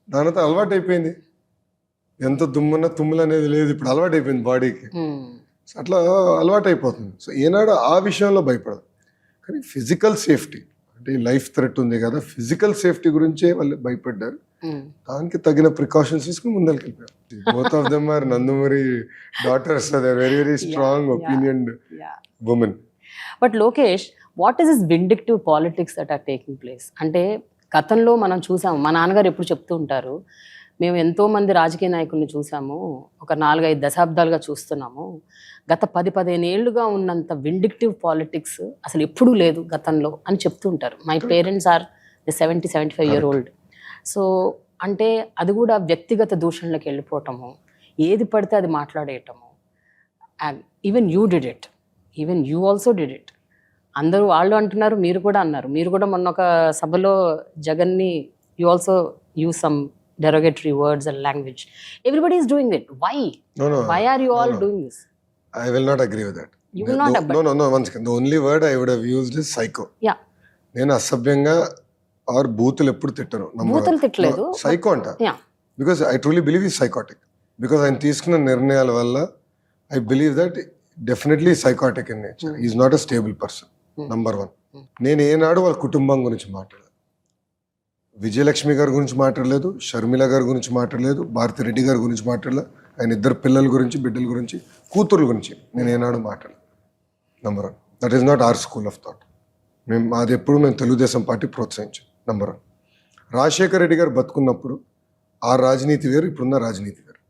B: దాని తర్వాత అలవాటు అయిపోయింది. ఎంత దుమ్మున్నా తుమ్ములు అనేది లేదు, ఇప్పుడు అలవాటు అయిపోయింది బాడీకి. సో అట్లా అలవాటు అయిపోతుంది. సో ఏనాడు ఆ విషయంలో భయపడదు, కానీ ఫిజికల్ సేఫ్టీ అంటే లైఫ్ థ్రెట్ ఉంది కదా, ఫిజికల్ సేఫ్టీ గురించే వాళ్ళు భయపడ్డారు. దానికి తగిన ప్రికాషన్స్ తీసుకుని ముందరికి వెళ్ళిపోయారు. Both of them are Nandamuri daughters, they are very very strong opinion women.
A: But Lokesh, what is this vindictive politics that are taking place? అంటే గతంలో మనం చూసాము, మా నాన్నగారు ఎప్పుడు చెప్తూ ఉంటారు, మేము ఎంతోమంది రాజకీయ నాయకుల్ని చూసాము, ఒక 4-5 దశాబ్దాలుగా చూస్తున్నాము, గత 10-15 ఏళ్ళుగా ఉన్నంత విండిక్టివ్ పాలిటిక్స్ అసలు ఎప్పుడూ లేదు గతంలో అని చెప్తూ ఉంటారు. My parents are 70-75 year old. So అంటే అది కూడా వ్యక్తిగత దూషణలకు వెళ్ళిపోవటము, ఏది పడితే అది మాట్లాడేయటము. And even you did it, even you also did it. అందరూ వాళ్ళు అంటున్నారు, మీరు కూడా అన్నారు. మీరు కూడా మొన్న ఒక సభలో జగన్ని you also use some derogatory words and language. Everybody is doing it. Why?
B: No.
A: Why are you all doing this?
B: I will not agree with that.
A: You will not agree.
B: No. One second. The only word I would have used is psycho.
A: Yeah.
B: నేను అసభ్యంగా are బూతులు ఎప్పుడు తిట్టను.
A: బూతులు తిట్టలేదు.
B: Psycho అంట.
A: Yeah.
B: Because I truly believe is psychotic. Because ఆయన తీసుకున్న నిర్ణయాల వల్ల I believe that definitely psychotic in nature. Is not a stable person. Number 1. నేను ఏనాడు వాళ్ళ కుటుంబం గురించి మాట్లాడలేదు. విజయలక్ష్మి గారి గురించి మాట్లాడలేదు, షర్మిల గారి గురించి మాట్లాడలేదు, భారతి రెడ్డి గారి గురించి మాట్లాడలేదు, ఆయన 2 పిల్లల గురించి, బిడ్డల గురించి, కూతుర్ల గురించి నేను ఏనాడు మాట్లాడలేదు. Number 1. That is not our school of thought. అది ఎప్పుడు మేము తెలుగుదేశం పార్టీ ప్రోత్సహించాం. నంబర్ 1. రాజశేఖర రెడ్డి గారు బతుకున్నప్పుడు ఆ రాజనీతి వేరు, ఇప్పుడున్న రాజనీతి వేరు.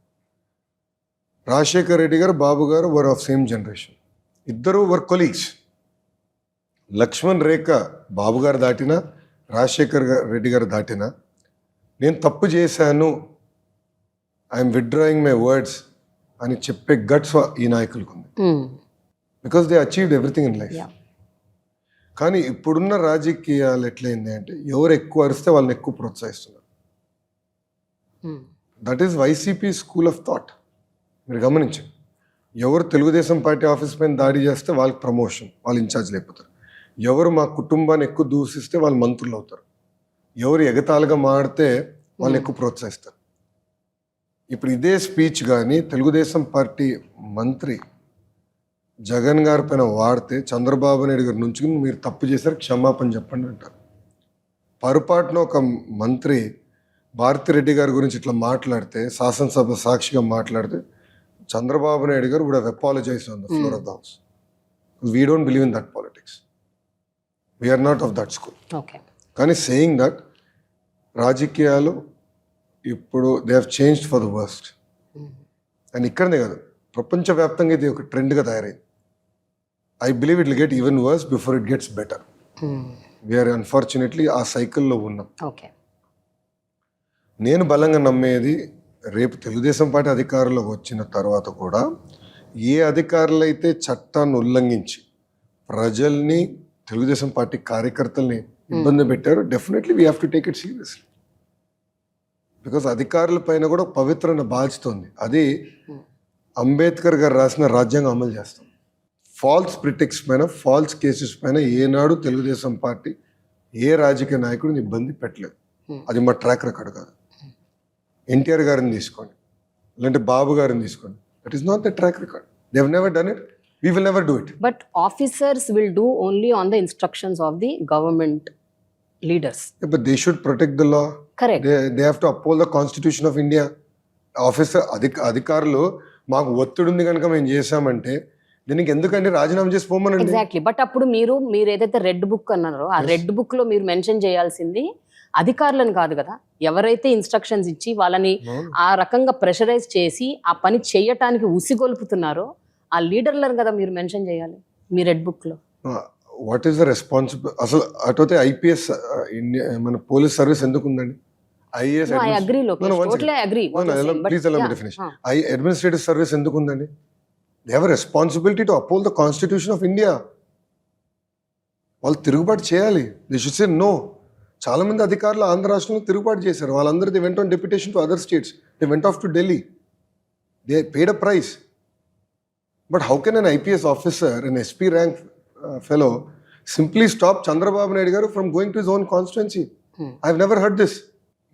B: రాజశేఖర రెడ్డి గారు, బాబు గారు వర్ ఆఫ్ సేమ్ జనరేషన్. ఇద్దరు వర్ కొలీగ్స్. లక్ష్మణ్ రేఖ బాబు గారు దాటినా, రాజశేఖర్ రెడ్డి గారు దాటినా, నేను తప్పు చేశాను, ఐఎమ్ విత్డ్రాయింగ్ మై వర్డ్స్ అని చెప్పే గట్స్ ఈ నాయకులకు ఉంది. Because they achieved everything in life. కానీ ఇప్పుడున్న రాజకీయాలు ఎట్లయింది అంటే ఎవరు ఎక్కువ అరిస్తే వాళ్ళని ఎక్కువ ప్రోత్సహిస్తున్నారు. That is YCP school of thought. మీరు గమనించండి, ఎవరు తెలుగుదేశం పార్టీ ఆఫీస్ పైన దాడి చేస్తే వాళ్ళకి ప్రమోషన్, వాళ్ళు ఇన్ఛార్జ్ లేకపోతారు. ఎవరు మా కుటుంబాన్ని ఎక్కువ దూషిస్తే వాళ్ళు మంత్రులు అవుతారు. ఎవరు ఎగతాళిగా మాడితే వాళ్ళు ఎక్కువ ప్రోత్సహిస్తారు. ఇప్పుడు ఇదే స్పీచ్ కానీ తెలుగుదేశం పార్టీ మంత్రి జగన్ గారి పైన వాడితే చంద్రబాబు నాయుడు గారు నుంచుకుని మీరు తప్పు చేశారు, క్షమాపణ చెప్పండి అంటారు. పొరపాటున ఒక మంత్రి భారతిరెడ్డి గారి గురించి ఇట్లా మాట్లాడితే, శాసనసభ సాక్షిగా మాట్లాడితే, చంద్రబాబు నాయుడు గారు would have apologised on the floor of the house. We don't believe in that politics. We're not of that school. కానీ సేయింగ్ దట్ రాజకీయాలు ఇప్పుడు they have changed for the worst. And ఇక్కడనే కాదు, ప్రపంచవ్యాప్తంగా ఇది ఒక ట్రెండ్గా తయారైంది. I believe it will get even worse before it gets better. We're unfortunately ఆ సైకిల్లో ఉన్నాం. నేను బలంగా నమ్మేది, రేపు తెలుగుదేశం పార్టీ అధికారంలోకి వచ్చిన తర్వాత కూడా ఏ అధికారులు అయితే చట్టాన్ని ఉల్లంఘించి ప్రజల్ని, తెలుగుదేశం పార్టీ కార్యకర్తల్ని ఇబ్బంది పెట్టారు, definitely we have to take it seriously. Because అధికారుల పైన కూడా పవిత్రమైన బాధ్యత ఉంది. అది అంబేద్కర్ గారు రాసిన రాజ్యాంగం అమలు చేస్తాం. ఫాల్స్ ప్రిటిక్స్ పైన, ఫాల్స్ కేసెస్ పైన ఏనాడు తెలుగుదేశం పార్టీ ఏ రాజకీయ నాయకుడిని ఇబ్బంది పెట్టలేదు. అది మా ట్రాక్ రికార్డ్ కాదు. ఎన్టీఆర్ గారిని తీసుకోండి, లేదంటే బాబు గారిని తీసుకోండి, that is not the track record. They have never done it. We will never do it.
A: But officers will do only on the instructions of the government leaders.
B: Yeah, but they should protect the law.
A: Correct.
B: They have to uphold the Constitution of India. Officer అధికారులు మాకు ఒత్తిడి ఉంది కనుక మేము చేసామంటే దీనికి ఎందుకంటే రాజీనామా చేసి పోమనండి.
A: ఎగ్జాక్ట్లీ. బట్ అప్పుడు మీరు ఏదైతే రెడ్ బుక్ అన్నారో ఆ రెడ్ బుక్ లో మీరు మెన్షన్ చేయాల్సింది అధికారులను కాదు కదా. ఎవరైతే ఇన్స్ట్రక్షన్స్ ఇచ్చి వాళ్ళని ఆ రకంగా ప్రెషరైజ్ చేసి ఆ పని చేయటానికి ఉసిగొల్పుతున్నారో ఆ లీడర్లను కదా మీరు మెన్షన్ చేయాలి మీ రెడ్ బుక్ లో.
B: What is the responsible? అసలు అటైతే ఐపీఎస్ మన పోలీస్ సర్వీస్ ఎందుకు ఉందండి? ఐఏఎస్ అడ్మినిస్ట్రేటివ్ సర్వీస్ ఎందుకు ఉందండి? They have responsibility to uphold the constitution of India. వాళ్ళు తిరుగుబాటు చేయాలి. They should say no. చాలా మంది అధికారులు ఆంధ్ర రాష్ట్రంలో తిరుగుబాటు చేశారు. వాళ్ళందరూ they went on deputation to other states. They went off to Delhi. They paid a price. But how can an IPS officer, an SP rank fellow, simply stop Chandrababu Naidu garu from going to his own constituency? I've never heard this.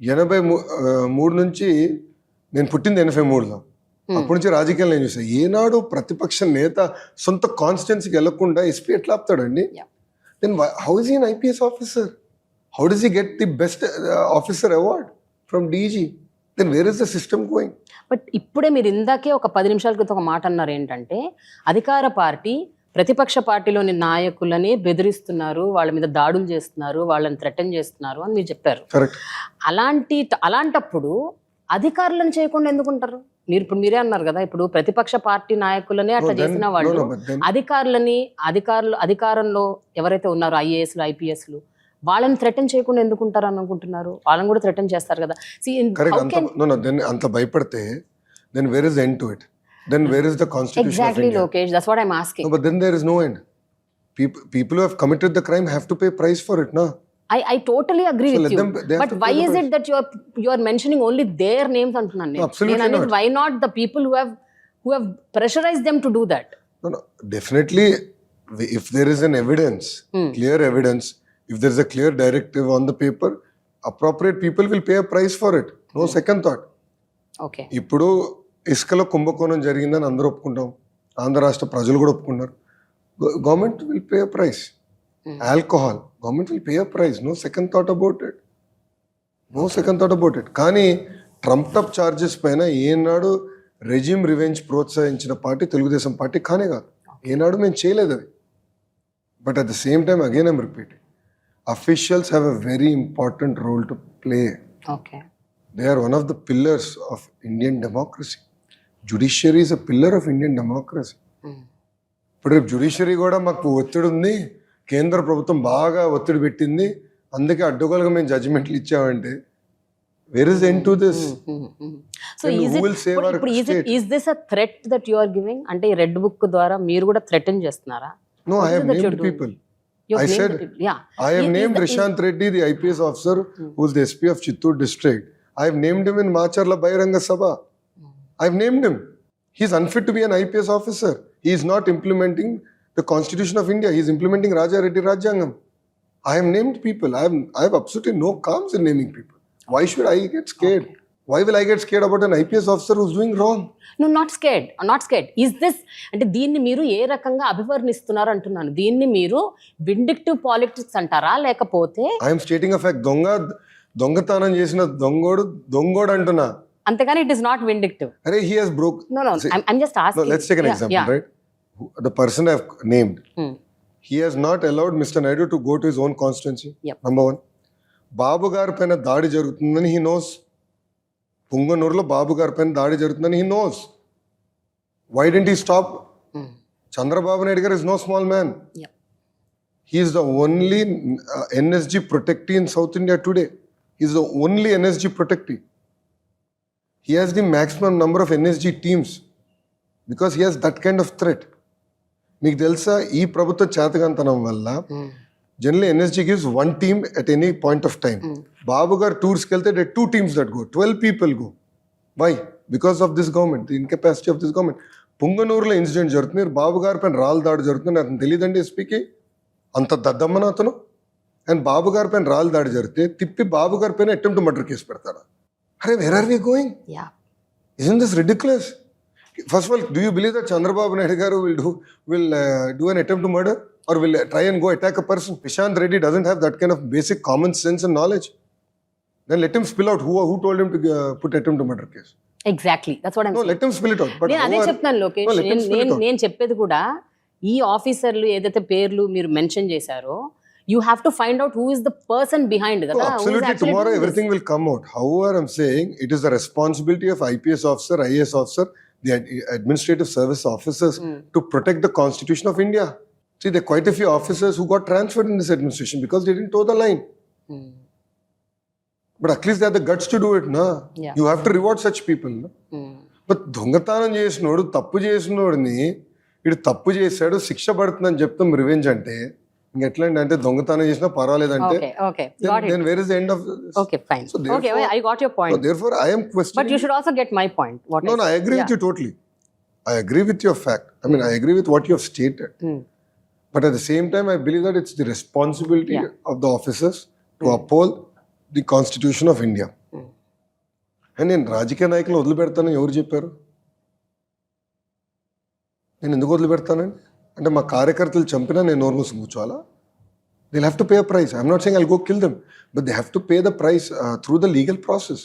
B: 83 నుంచి నేను పుట్టింది 83లో. అప్పటి నుంచి రాజకీయాలు నేను చూసాను. ఏనాడు ప్రతిపక్ష నేత సొంత కాన్స్టిట్యున్సీకి వెళ్లకుండా ఎస్పీ ఎట్లా ఆపుతాడండి? Then how is he an IPS officer? How does he get the best officer award from DG? Then where is the system going?
A: But ఇప్పుడే మీరు ఇందాకే ఒక 10 నిమిషాల క్రితం ఒక మాట అన్నారు ఏంటంటే, అధికార పార్టీ ప్రతిపక్ష పార్టీలోని నాయకులని బెదిరిస్తున్నారు, వాళ్ళ మీద దాడులు చేస్తున్నారు, వాళ్ళని థ్రెటన్ చేస్తున్నారు అని మీరు చెప్పారు.
B: కరెక్ట్.
A: అలాంటప్పుడు అధికారులను చేయకుండా ఎందుకుంటారు? మీరు ఇప్పుడు మీరే అన్నారు కదా, ఇప్పుడు ప్రతిపక్ష పార్టీ నాయకులనే అట్లా చేసిన వాళ్ళు అధికారంలో ఎవరైతే ఉన్నారో ఐఏఎస్లు ఐపీఎస్లు వాళ్ళని థ్రెటన్ చేయకుండా ఎందుకుంటారు అని అనుకుంటున్నారు? వాళ్ళని కూడా థ్రెటన్ చేస్తారు కదా.
B: అంత భయపడితే then where is the end to it? Then where is the constitution
A: exactly
B: of India?
A: Lokesh, that's what I'm asking.
B: No, but then there is no end. People who have committed the crime have to pay price for it, na?
A: I totally agree
B: So
A: with
B: let
A: you.
B: them- they have
A: But
B: to
A: why
B: pay the
A: is
B: price.
A: it that you are mentioning only their names antunnan
B: No, absolutely not.
A: why not the people who have pressurized them to do that?
B: No, definitely if there is an evidence, clear evidence, if there is a clear directive on the paper, appropriate people will pay a price for it. No second thought.
A: Okay.
B: ఇప్పుడు ఇసుకలో కుంభకోణం జరిగిందని అందరూ ఒప్పుకుంటాం, ఆంధ్ర రాష్ట్ర ప్రజలు కూడా ఒప్పుకున్నారు. Government will pay a price. Alcohol government will pay a price. No second thought about it. No second thought about it. కానీ ట్రంప్డ్ అప్ ఛార్జెస్ పైన ఏనాడు రెజ్యూమ్ రివెంజ్ ప్రోత్సహించిన పార్టీ తెలుగుదేశం పార్టీ కానే కాదు. ఏనాడు మేము చేయలేదు అది. But at the same time again I'm repeating, officials have a very important role to play.
A: Okay.
B: They are one of the pillars of Indian democracy. Judiciary is a pillar of Indian democracy. ఇప్పుడు రేపు judiciary కూడా మాకు ఒత్తిడి ఉంది, కేంద్ర ప్రభుత్వం బాగా ఒత్తిడి పెట్టింది, అందుకే అడ్డుగోలుగా మేము జడ్జిమెంట్లు ఇచ్చామంటే where is end to this?
A: So is this a threat that you are giving? అంటే ఈ రెడ్ బుక్ ద్వారా మీరు కూడా థ్రెటన్ చేస్తున్నారా?
B: No, I have named people. I said, I have named Rishant Reddy, the IPS officer who is the SP of Chittoor district. I have named him in Macharla Bahiranga Sabha. I have named him. He is unfit to be an IPS officer. He is not implementing the Constitution of India. He is implementing Raja Reddy Rajyangam. I have named people. I have absolutely no qualms in naming people. Why should I get scared? Okay. Why will I get scared about an IPS officer who's doing wrong?
A: No, not scared. Is this అంటే దీన్ని మీరు ఏ రకంగా అభివర్ణిస్తున్నారు అంటున్నాను. దీన్ని మీరు vindictive politics అంటారా, లేకపోతే
B: I am stating a fact. దొంగతనం చేసిన దొంగోడు అంటున్నా.
A: అంతేగాని it is not vindictive.
B: Arey, he has broke.
A: No, I'm just asking.
B: No, let's take an example, right? The person I have named, he has not allowed Mr. Naidu to go to his own constituency.
A: Yep.
B: Number one. బాబు గారి పైన దాడి జరుగుతుందని he knows. పుంగనూరులో బాబు గారి పైన దాడి జరుగుతుందని he knows. Why didn't he stop? Chandrababu Naidu garu is no small man.
A: Yep.
B: He is the only NSG protectee in South India today. He is the only NSG protectee. He has the maximum number of NSG teams because he has that kind of threat. మీకు తెలుసా, ఈ ప్రభుత్వ చేతకంతనం వల్ల generally NSG gives 1 team at any point of time. బాబు గారు టూర్స్కి వెళ్తే there are 2 teams that go. 12 people go. Why? Because of this government, the incapacity of this government. పుంగనూరులో incident జరుగుతుంది, బాబు గారి పైన రాళ్ళు దాడి జరుగుతుంది. అతను తెలియదండి ఎస్పీకి, అంత దద్దమ్మన అతను. అండ్ బాబు గారి పైన రాళ్ళు దాడి జరిగితే తిప్పి బాబు గారి పైన అటెంప్ట్ మర్డర్ కేసు పెడతాడా? అరే, where are we going? Isn't this ridiculous? First of all, do you believe that Chandrababu Naidu garu will do an attempt to murder or will try and go attack a person? Rishant Reddy doesn't have that kind of basic common sense and knowledge. Then let him spill out who told him to put attempt to murder case.
A: Exactly, that's what I'm saying.
B: Let him spill it out. But
A: నేను అదే చెప్తాను లోకేష్. నేను చెప్పేది కూడా ఈ ఆఫీసర్లు ఏదైతే పేర్లు మీరు మెన్షన్ చేశారో, you have to find out who is the person behind it.
B: No, absolutely. Tomorrow everything will come out. However, I'm saying it is the responsibility of IPS officer, IAS officer, the administrative service officers to protect the Constitution of India. See, there are quite a few officers who got transferred in this administration because they didn't toe the line. But at least they have the guts to do it, na?
A: Yeah.
B: You have to reward such people, na? But దొంగతనం చేసినోడు, తప్పు చేసినోడిని ఇటు తప్పు చేశాడు, శిక్ష పడుతుందని చెప్తాం revenge అంటే ఇంకెట్లా అంటే దొంగతనం చేసినా పర్వాలేదంటే
A: okay okay got it
B: then where is the end of this?
A: Okay fine
B: So
A: okay
B: therefore-
A: I got your
B: So
A: point
B: therefore I am questioning.
A: But you should also get my point what
B: No, I agree with you totally. I agree with your fact. I mean, I agree with what you have stated. But at the same time, I believe that it's the responsibility of the officers to uphold the Constitution of India. And నేను రాజకీయ నాయకులను వదిలిపెడతానని ఎవరు చెప్పారు? నేను ఎందుకు వదిలిపెడతానండి? అంటే మా కార్యకర్తలు చంపినా నేను నోరు మూసి కూర్చోవాలా? They'll have to pay a price. I'm not saying I'll go kill them, but they have to pay the price through the legal process.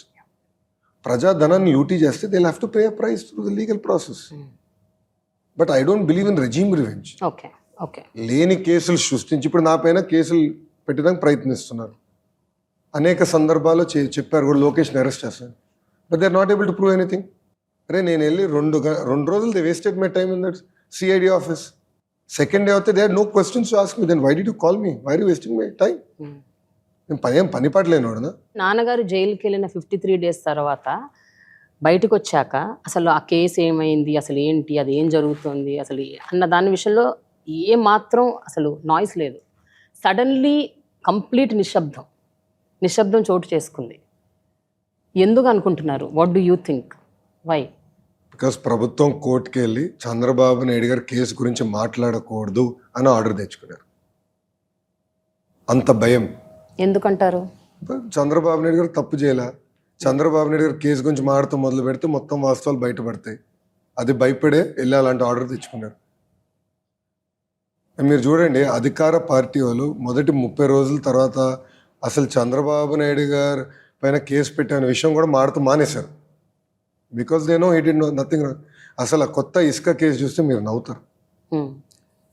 B: ప్రజాధనాన్ని లూటీ చేస్తే they'll have to pay a price through the legal process. But I don't believe in regime revenge.
A: Okay okay
B: లేని కేసులు సృష్టించి ఇప్పుడు నా పైన కేసులు పెట్టడానికి ప్రయత్నిస్తున్నారు. అనేక సందర్భాల్లో చెప్పారు కూడా లోకేష్ని అరెస్ట్ చేస్తాను. But they are not able to prove anything. అరే నేను వెళ్ళి 2 రోజులు they wasted my time in that CID office. Second day అవుతే they had no questions to ask me. Then why did you call me? Why are you wasting my time? నేను పని పాటలేనోడనా?
A: నాన్నగారు జైలుకి వెళ్ళిన 53 days తర్వాత బయటకు వచ్చాక అసలు ఆ కేసు ఏమైంది, అసలు ఏంటి, అది ఏం జరుగుతుంది అసలు అన్న దాని విషయంలో ఏ మాత్రం అసలు నాయిస్ లేదు. సడన్లీ కంప్లీట్ నిశ్శబ్దం చోటు చేసుకుంది. ఎందుకు అనుకుంటున్నారు? What do you think? Why?
B: Because ప్రభుత్వం కోర్టుకి వెళ్ళి చంద్రబాబు నాయుడు గారు కేసు గురించి మాట్లాడకూడదు అని ఆర్డర్ తెచ్చుకున్నారు. అంత భయం
A: ఎందుకంటారు?
B: చంద్రబాబు నాయుడు గారు తప్పు చేయాల, చంద్రబాబు నాయుడు గారు కేసు గురించి మాడుతూ మొదలు పెడితే మొత్తం వాస్తవాలు బయటపడతాయి. అది భయపడే వెళ్ళి అలాంటి ఆర్డర్ తెచ్చుకున్నారు. మీరు చూడండి, అధికార పార్టీ వాళ్ళు మొదటి 30 రోజుల తర్వాత అసలు చంద్రబాబు నాయుడు గారు పైన కేసు పెట్టిన విషయం కూడా మానేశారు. Because they know he did nothing wrong. అసలు ఆ కొత్త ఇసుక కేసు చూస్తే మీరు నవ్వుతారు.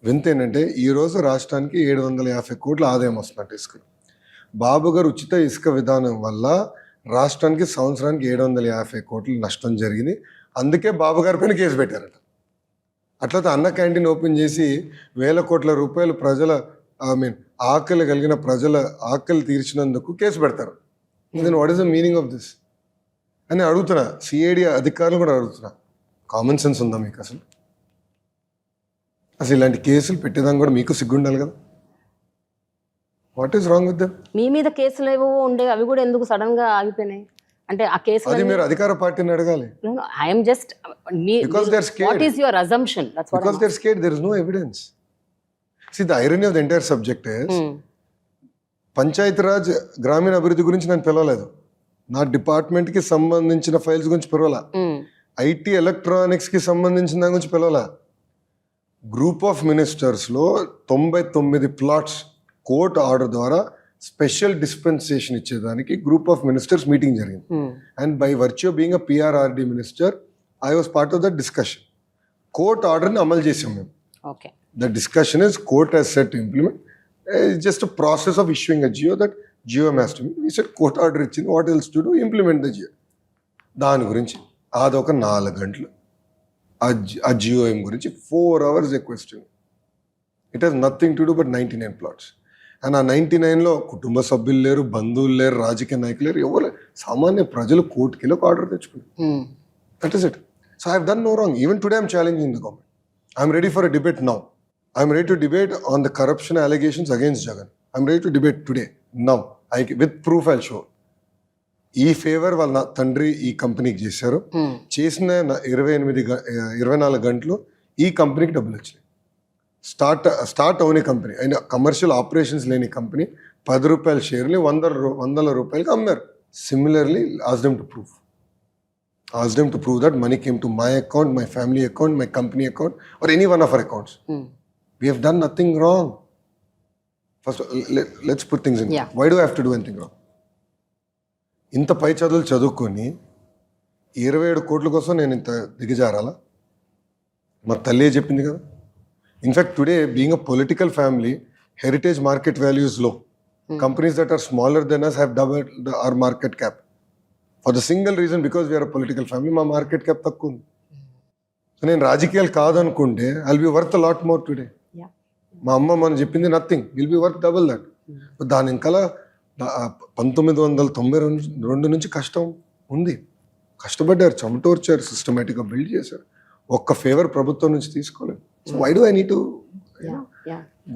B: వింత ఏంటంటే ఈరోజు రాష్ట్రానికి 750 కోట్ల ఆదాయం వస్తున్నట్టు ఇసుక. బాబు గారు ఉచిత ఇసుక విధానం వల్ల రాష్ట్రానికి సంవత్సరానికి 750 కోట్ల నష్టం జరిగింది. అందుకే బాబు గారి పైన కేసు పెట్టారట. అట్లయితే అన్న క్యాంటీన్ ఓపెన్ చేసి 1000 కోట్ల రూపాయలు ప్రజల ఆకలి కలిగిన ప్రజల ఆకలి తీర్చినందుకు కేసు పెడతారు. Then what is the meaning of this అని అడుగుతున్నా. సిఐడి అధికారులు కూడా అడుగుతున్నా, కామన్ సెన్స్ ఉందా మీకు? అసలు ఇలాంటి కేసులు పెట్టేదాన్ని కూడా మీకు సిగ్గుండాలి కదా. What is wrong with them?
A: మీ మీద కేసులు ఏవో ఉండే, అవి కూడా ఎందుకు సడన్ గా ఆగిపోయినాయి? అంటే ఆ కేసులు
B: అది మీరు అధికార పార్టీని అడగాలి.
A: I'm just
B: Because they're scared.
A: What is your assumption? That's what
B: Because they're scared, there is no evidence. See, the irony of the entire subject is, Panchayati Raj గ్రామీణ అభివృద్ధి గురించి నేను పిలవలేదు, నా డిపార్ట్మెంట్కి సంబంధించిన ఫైల్స్ గురించి పిలవాల, ఐటీ ఎలక్ట్రానిక్స్కి సంబంధించిన దాని గురించి పిలవాల. గ్రూప్ ఆఫ్ మినిస్టర్స్లో 99 ప్లాట్స్ కోర్టు ఆర్డర్ ద్వారా స్పెషల్ డిస్పెన్సేషన్ ఇచ్చేదానికి గ్రూప్ ఆఫ్ మినిస్టర్స్ మీటింగ్ జరిగింది. And by virtue being a PRRD minister I was part of that discussion. Court ఆర్డర్ని అమలు చేసాం మేము.
A: Okay,
B: the discussion is court has set to implement. Just a process of issuing a GO that GO has to be set. Court order ఇచ్చింది, what else to do, implement the Jio. దాని గురించి అదొక 4 గంటలు ఆ జియోఎం గురించి 4 hours a question. It has nothing to do but 99 plots. And ఆ 99లో కుటుంబ సభ్యులు లేరు, బంధువులు లేరు, రాజకీయ నాయకులు లేరు, ఎవరు సామాన్య ప్రజలు కోర్టుకి వెళ్ళి ఒక ఆర్డర్ తెచ్చుకున్నారు. That is it. So I have done no wrong. Even today I'm challenging the government. I'm ready for a debate now. I'm ready to debate on the corruption allegations against Jagan. I'm ready to debate today now. With proof I'll show. ఈ favour వాళ్ళ తండ్రి ఈ కంపెనీకి చేశారు. చేసిన 24 గంటలు ఈ కంపెనీకి డబ్బులు వచ్చినాయి. స్టార్ట్ అవని కంపెనీ అయినా కమర్షియల్ ఆపరేషన్స్ లేని కంపెనీ 10 రూపాయల షేర్ని 100 రూపాయలకి అమ్మారు. Similarly ask them to prove. Ask them to prove that money came to my account, my family account, my company account, or any one of our accounts. We have done nothing wrong. First, let's put things in.
A: Yeah.
B: Why do I have to do anything wrong? ఇంత పై చదువులు చదువుకొని 27 కోట్ల కోసం నేను ఇంత దిగజారాలా? మా తల్లి చెప్పింది కదా. In fact today being a political family, heritage market values లో companies that are smaller than us have doubled our market cap. For the single reason, because we're a political family, మా మార్కెట్ క్యాప్ తక్కువ ఉంది. So నేను రాజకీయాలు కాదనుకుంటే I will be worth a lot more today. మా అమ్మ మనం చెప్పింది nothing, will be worth double that. దాని ఇంకా 1992 నుంచి కష్టం ఉంది. కష్టపడ్డారు, చెమటోర్చారు, సిస్టమేటిక్గా బిల్డ్ చేశారు. ఒక్క ఫేవర్ ప్రభుత్వం నుంచి తీసుకోలేదు. So why do I need to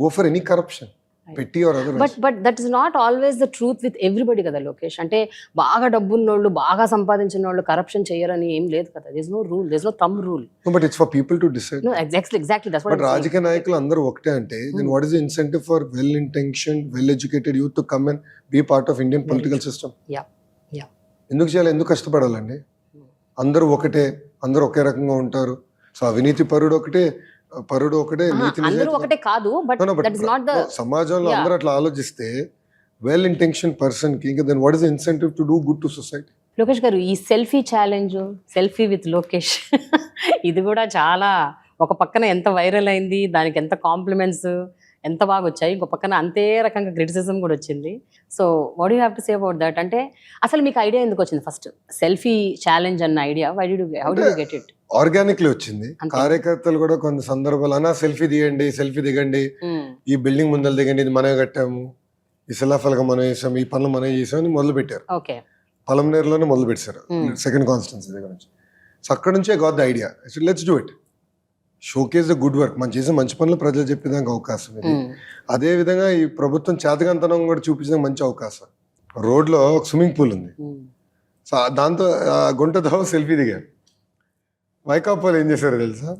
B: go for any corruption? పెట్టి or other
A: but that is not always the truth with everybody కదా లోకేష్. అంటే బాగా డబ్బున్నోళ్ళు బాగా సంపాదించిన వాళ్ళు కరప్షన్ చేయరని ఏం లేదు కదా. This no rule, this no thumb rule.
B: But it's for people to decide.
A: No, exactly that's what
B: but రాజకీయ నాయకులు అందరూ ఒకటే అంటే then what is the incentive for well intention well educated youth to come and be part of Indian political system?
A: Yeah.
B: ఎందుకు చేయాలి, ఎందుకు కష్టపడాలండి? అందరూ ఒకటే, అందరూ ఒకే రకంగా ఉంటారు. సో అవినీతి పరుడు ఒకటే, నీతి
A: అందరూ ఒకటే కాదు, but that is not the
B: సమాజంలో అందరూ అట్లా ఆలోచిస్తే వెల్ ఇంటెన్షన్ పర్సన్ కి ఇంకా then what is the incentive to do good to society?
A: Lokesh గారు, ఈ selfie challenge, selfie with Lokesh ఇది కూడా చాలా ఒక పక్కన ఎంత వైరల్ అయింది, దానికి ఎంత కాంప్లిమెంట్స్ ఎంత బాగా వచ్చాయి, ఇంకో పక్కన అంతే రకంగా క్రిటిసిజం కూడా వచ్చింది. So what you have to say about that? అంటే అసలు మీకు ఐడియా ఎందుకు వచ్చింది ఫస్ట్ సెల్ఫీ ఛాలెంజ్ అన్న idea? How did you get it?
B: Organically వచ్చింది. కార్యకర్తలు కూడా కొన్ని సందర్భాలు అన్నా సెల్ఫీ దిగండి, ఈ బిల్డింగ్ ముందర దిగండి, ఇది మనమే కట్టాము, ఈ శిలాఫలక మనం వేసాము, ఈ పనులు మనం చేసామని మొదలు పెట్టారు.
A: ఓకే,
B: పలంనేరులోనే మొదలు పెట్టారు, సెకండ్ కాన్స్టిట్యున్సీ దగ్గర నుంచి. సో అక్కడ నుంచే got the idea, let's do it, showcase the good work, మనం చేసే మంచి పనులు ప్రజలు చెప్పేదానికి అవకాశం ఇది. అదే విధంగా ఈ ప్రభుత్వం చేతకంతనం కూడా చూపించడానికి మంచి అవకాశం. రోడ్లో ఒక స్విమ్మింగ్ పూల్ ఉంది, సో దాంతో గుంట దావ సెల్ఫీ దిగారు. వైకాపాలు ఏం చేశారో తెలుసా?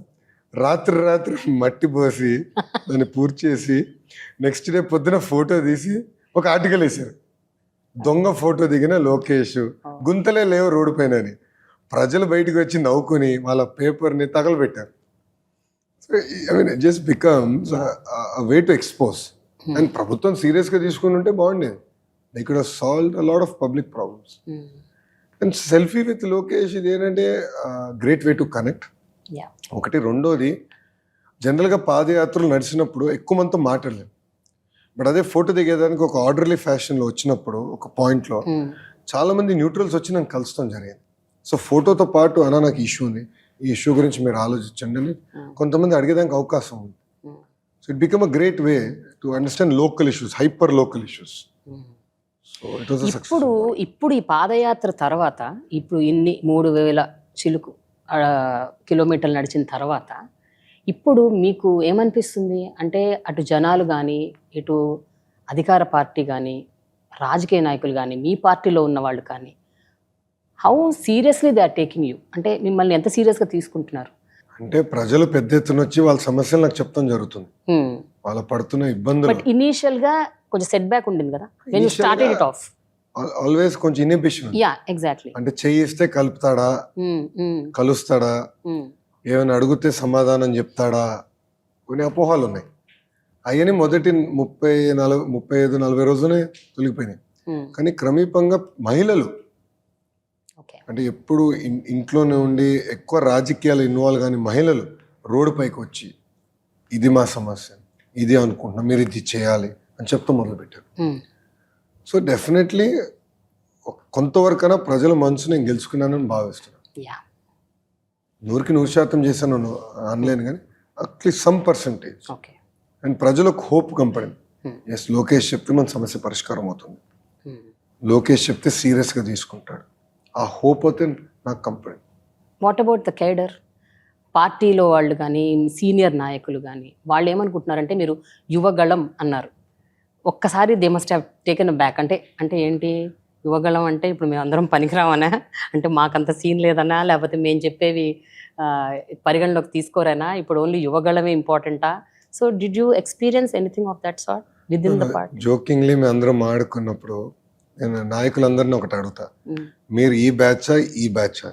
B: రాత్రి మట్టి పోసి దాన్ని పూర్తి చేసి నెక్స్ట్ డే పొద్దున ఫోటో తీసి ఒక ఆర్టికల్ వేశారు, దొంగ ఫోటో దిగిన లోకేష్, గుంతలే లేవు రోడ్డు పైన అని. ప్రజలు బయటకు వచ్చి నవ్వుకుని వాళ్ళ పేపర్ని తగలబెట్టారు. So I mean it just becomes way to expose. And ప్రభుత్వం సీరియస్గా తీసుకుని ఉంటే బాగుండేది. They could have solved a lot of public problems. And selfie with Lokesh ఇది ఏంటంటే గ్రేట్ వే టు కనెక్ట్. ఒకటి. రెండోది, జనరల్గా పాదయాత్రలు నడిచినప్పుడు ఎక్కువ మందితో మాట్లాడలేము, బట్ అదే ఫోటో దిగేదానికి ఒక ఆర్డర్లీ ఫ్యాషన్లో వచ్చినప్పుడు ఒక పాయింట్లో చాలా మంది న్యూట్రల్స్ వచ్చి నన్ను కలుస్తాం జరిగింది. సో ఫోటోతో పాటు అన్నా నాకు ఇష్యూ ఉంది, ఈ ఇష్యూ గురించి మీరు ఆలోచించండి అని కొంతమంది అడిగేదానికి అవకాశం ఉంది. So it become a great way to understand local issues, hyper local issues. So it was a success.
A: ఇప్పుడు ఈ పాదయాత్ర తర్వాత, ఇప్పుడు ఇన్ని 3000 కిలోమీటర్లు నడిచిన తర్వాత ఇప్పుడు మీకు ఏమనిపిస్తుంది? అంటే అటు జనాలు కానీ, ఇటు అధికార పార్టీ కానీ, రాజకీయ నాయకులు కానీ, మీ పార్టీలో ఉన్న వాళ్ళు కానీ, how seriously they are taking you? అంటే మిమ్మల్ని ఎంత సీరియస్గా తీసుకుంటున్నారు?
B: అంటే ప్రజలు పెద్ద ఎత్తున వచ్చి వాళ్ళ సమస్యలు నాకు చెప్తాం జరుగుతుంది, వాళ్ళ పడుతున్న ఇబ్బందులు.
A: బట్ ఇనీషియల్ గా కొంచెం సెట్ బ్యాక్ ఉండింది కదా when you started it off?
B: Always కొంచెం ఇన్హిబిషన్.
A: Yeah, exactly.
B: అంటే చేయిస్తే కలుపుతాడా, కలుస్తాడా, ఏమైనా అడిగితే సమాధానం చెప్తాడా, కొన్ని అపోహాలు ఉన్నాయి. అవన్నీ మొదటి 35-40 రోజులనే తొలగిపోయినాయి. కానీ క్రమేపంగా మహిళలు అంటే ఎప్పుడు ఇంట్లోనే ఉండి ఎక్కువ రాజకీయాలు ఇన్వాల్వ్ కానీ మహిళలు రోడ్డు పైకి వచ్చి ఇది మా సమస్య, ఇది అనుకుంటున్నాం, మీరు ఇది చేయాలి అని చెప్తూ మొదలుపెట్టారు. సో డెఫినెట్లీ కొంతవరకైనా ప్రజల మనసు నేను గెలుచుకున్నానని భావిస్తున్నాను. 100% చేశాను అనలేను, కానీ అట్లీస్ట్ సమ్ పర్సంటేజ్. అండ్ ప్రజలకు హోప్ కంపడింది. ఎస్, లోకేష్ చెప్తే మన సమస్య పరిష్కారం అవుతుంది, లోకేష్ చెప్తే సీరియస్గా తీసుకుంటాడు, ఆ హోప్ అయితే నాకు కంపడింది.
A: What about the cadre? పార్టీలో వాళ్ళు కానీ, సీనియర్ నాయకులు కానీ, వాళ్ళు ఏమనుకుంటున్నారంటే మీరు యువగళం అన్నారు, ఒక్కసారి they must have taken back. అంటే ఏంటి యువగళం అంటే ఇప్పుడు మేము అందరం పనికిరామనా, అంటే మాకంత సీన్ లేదనా, లేకపోతే మేము చెప్పేవి పరిగణలోకి తీసుకోరేనా, ఇప్పుడు ఓన్లీ యువగళమే ఇంపార్టెంటా? So did you experience anything of that sort with in the party?
B: Jokingly మేము అందరం ఆడుకున్నప్పుడు నేను నాయకులందరినీ ఒకటి అడుగుతా, మీరు ఈ బ్యాచా ఈ బ్యాచా?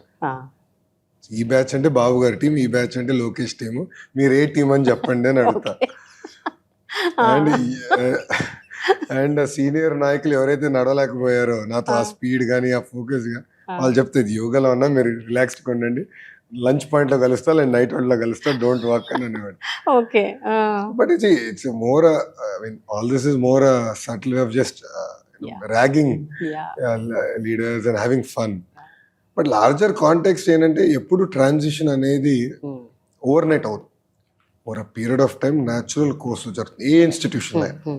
B: ఈ బ్యాచ్ అంటే బాబు గారి టీం, ఈ బ్యాచ్ అంటే లోకేష్ టీము, మీరు ఏ టీం అని చెప్పండి అని అడుగుతా. అండ్ సీనియర్ నాయకులు ఎవరైతే నడవలేకపోయారో నాతో ఆ స్పీడ్ కానీ ఆ ఫోకస్ గా, వాళ్ళు చెప్తే యువగలో ఉన్నా మీరు రిలాక్స్డ్గా ఉండండి, లంచ్ పాయింట్ లో కలుస్తా లేదా నైట్ అవుట్ లో కలుస్తా, డోంట్ వాక్ అని అనేవాడు. But it's more all this is more subtle way of just ragging leaders and having fun. But larger context ఏంటంటే ఎప్పుడు ట్రాన్సిషన్ అనేది ఓవర్ నైట్ అవుతుంది, over a period of time natural course జరుగుతుంది ఏ institution అయినా.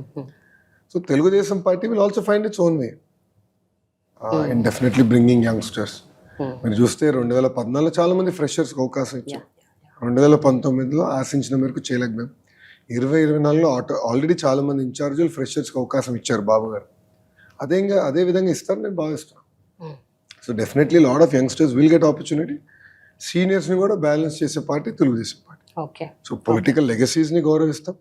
B: So Telugu Desam party will also find its own way in definitely bringing youngsters. మీరు చూస్తే 2014 చాలా మంది ఫ్రెషర్స్కి అవకాశం ఇచ్చారు, 2019లో ఆశించిన మేరకు చేయలేకపోయాం. 2024లో ఆల్రెడీ చాలా మంది ఇన్ఛార్జీలు ఫ్రెషర్స్కి అవకాశం ఇచ్చారు బాబు గారు. అదే విధంగా ఇస్తారు నేను భావిస్తున్నాను. So definitely lot of youngsters will get opportunity. సీనియర్స్ని కూడా బ్యాలెన్స్ చేసే party Telugu Desam party.
A: Okay.
B: So political లెగసీస్ని గౌరవిస్తాం,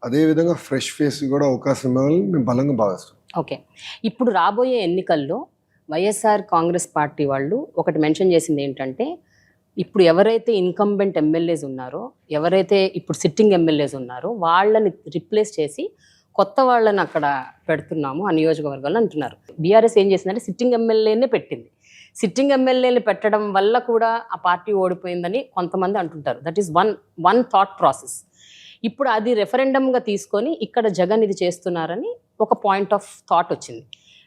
B: అదేవిధంగా ఫ్రెష్ ఫేస్ కూడా అవకాశం ఇవ్వాలని మేము బలంగా భావిస్తాం.
A: ఓకే. ఇప్పుడు రాబోయే ఎన్నికల్లో వైఎస్ఆర్ కాంగ్రెస్ పార్టీ వాళ్ళు ఒకటి మెన్షన్ చేసింది ఏంటంటే, ఇప్పుడు ఎవరైతే ఇన్కంబెంట్ ఎమ్మెల్యేస్ ఉన్నారో, ఎవరైతే ఇప్పుడు సిట్టింగ్ ఎమ్మెల్యేస్ ఉన్నారో వాళ్ళని రిప్లేస్ చేసి కొత్త వాళ్ళని అక్కడ పెడుతున్నాము ఆ నియోజకవర్గాల్లో అంటున్నారు. బీఆర్ఎస్ ఏం చేసిందంటే సిట్టింగ్ ఎమ్మెల్యేనే పెట్టింది. సిట్టింగ్ ఎమ్మెల్యేని పెట్టడం వల్ల కూడా ఆ పార్టీ ఓడిపోయిందని కొంతమంది అంటుంటారు. That is one thought process. ఇప్పుడు అది రెఫరెండంగా తీసుకొని ఇక్కడ జగన్ ఇది చేస్తున్నారని ఒక పాయింట్ ఆఫ్ థాట్ వచ్చింది.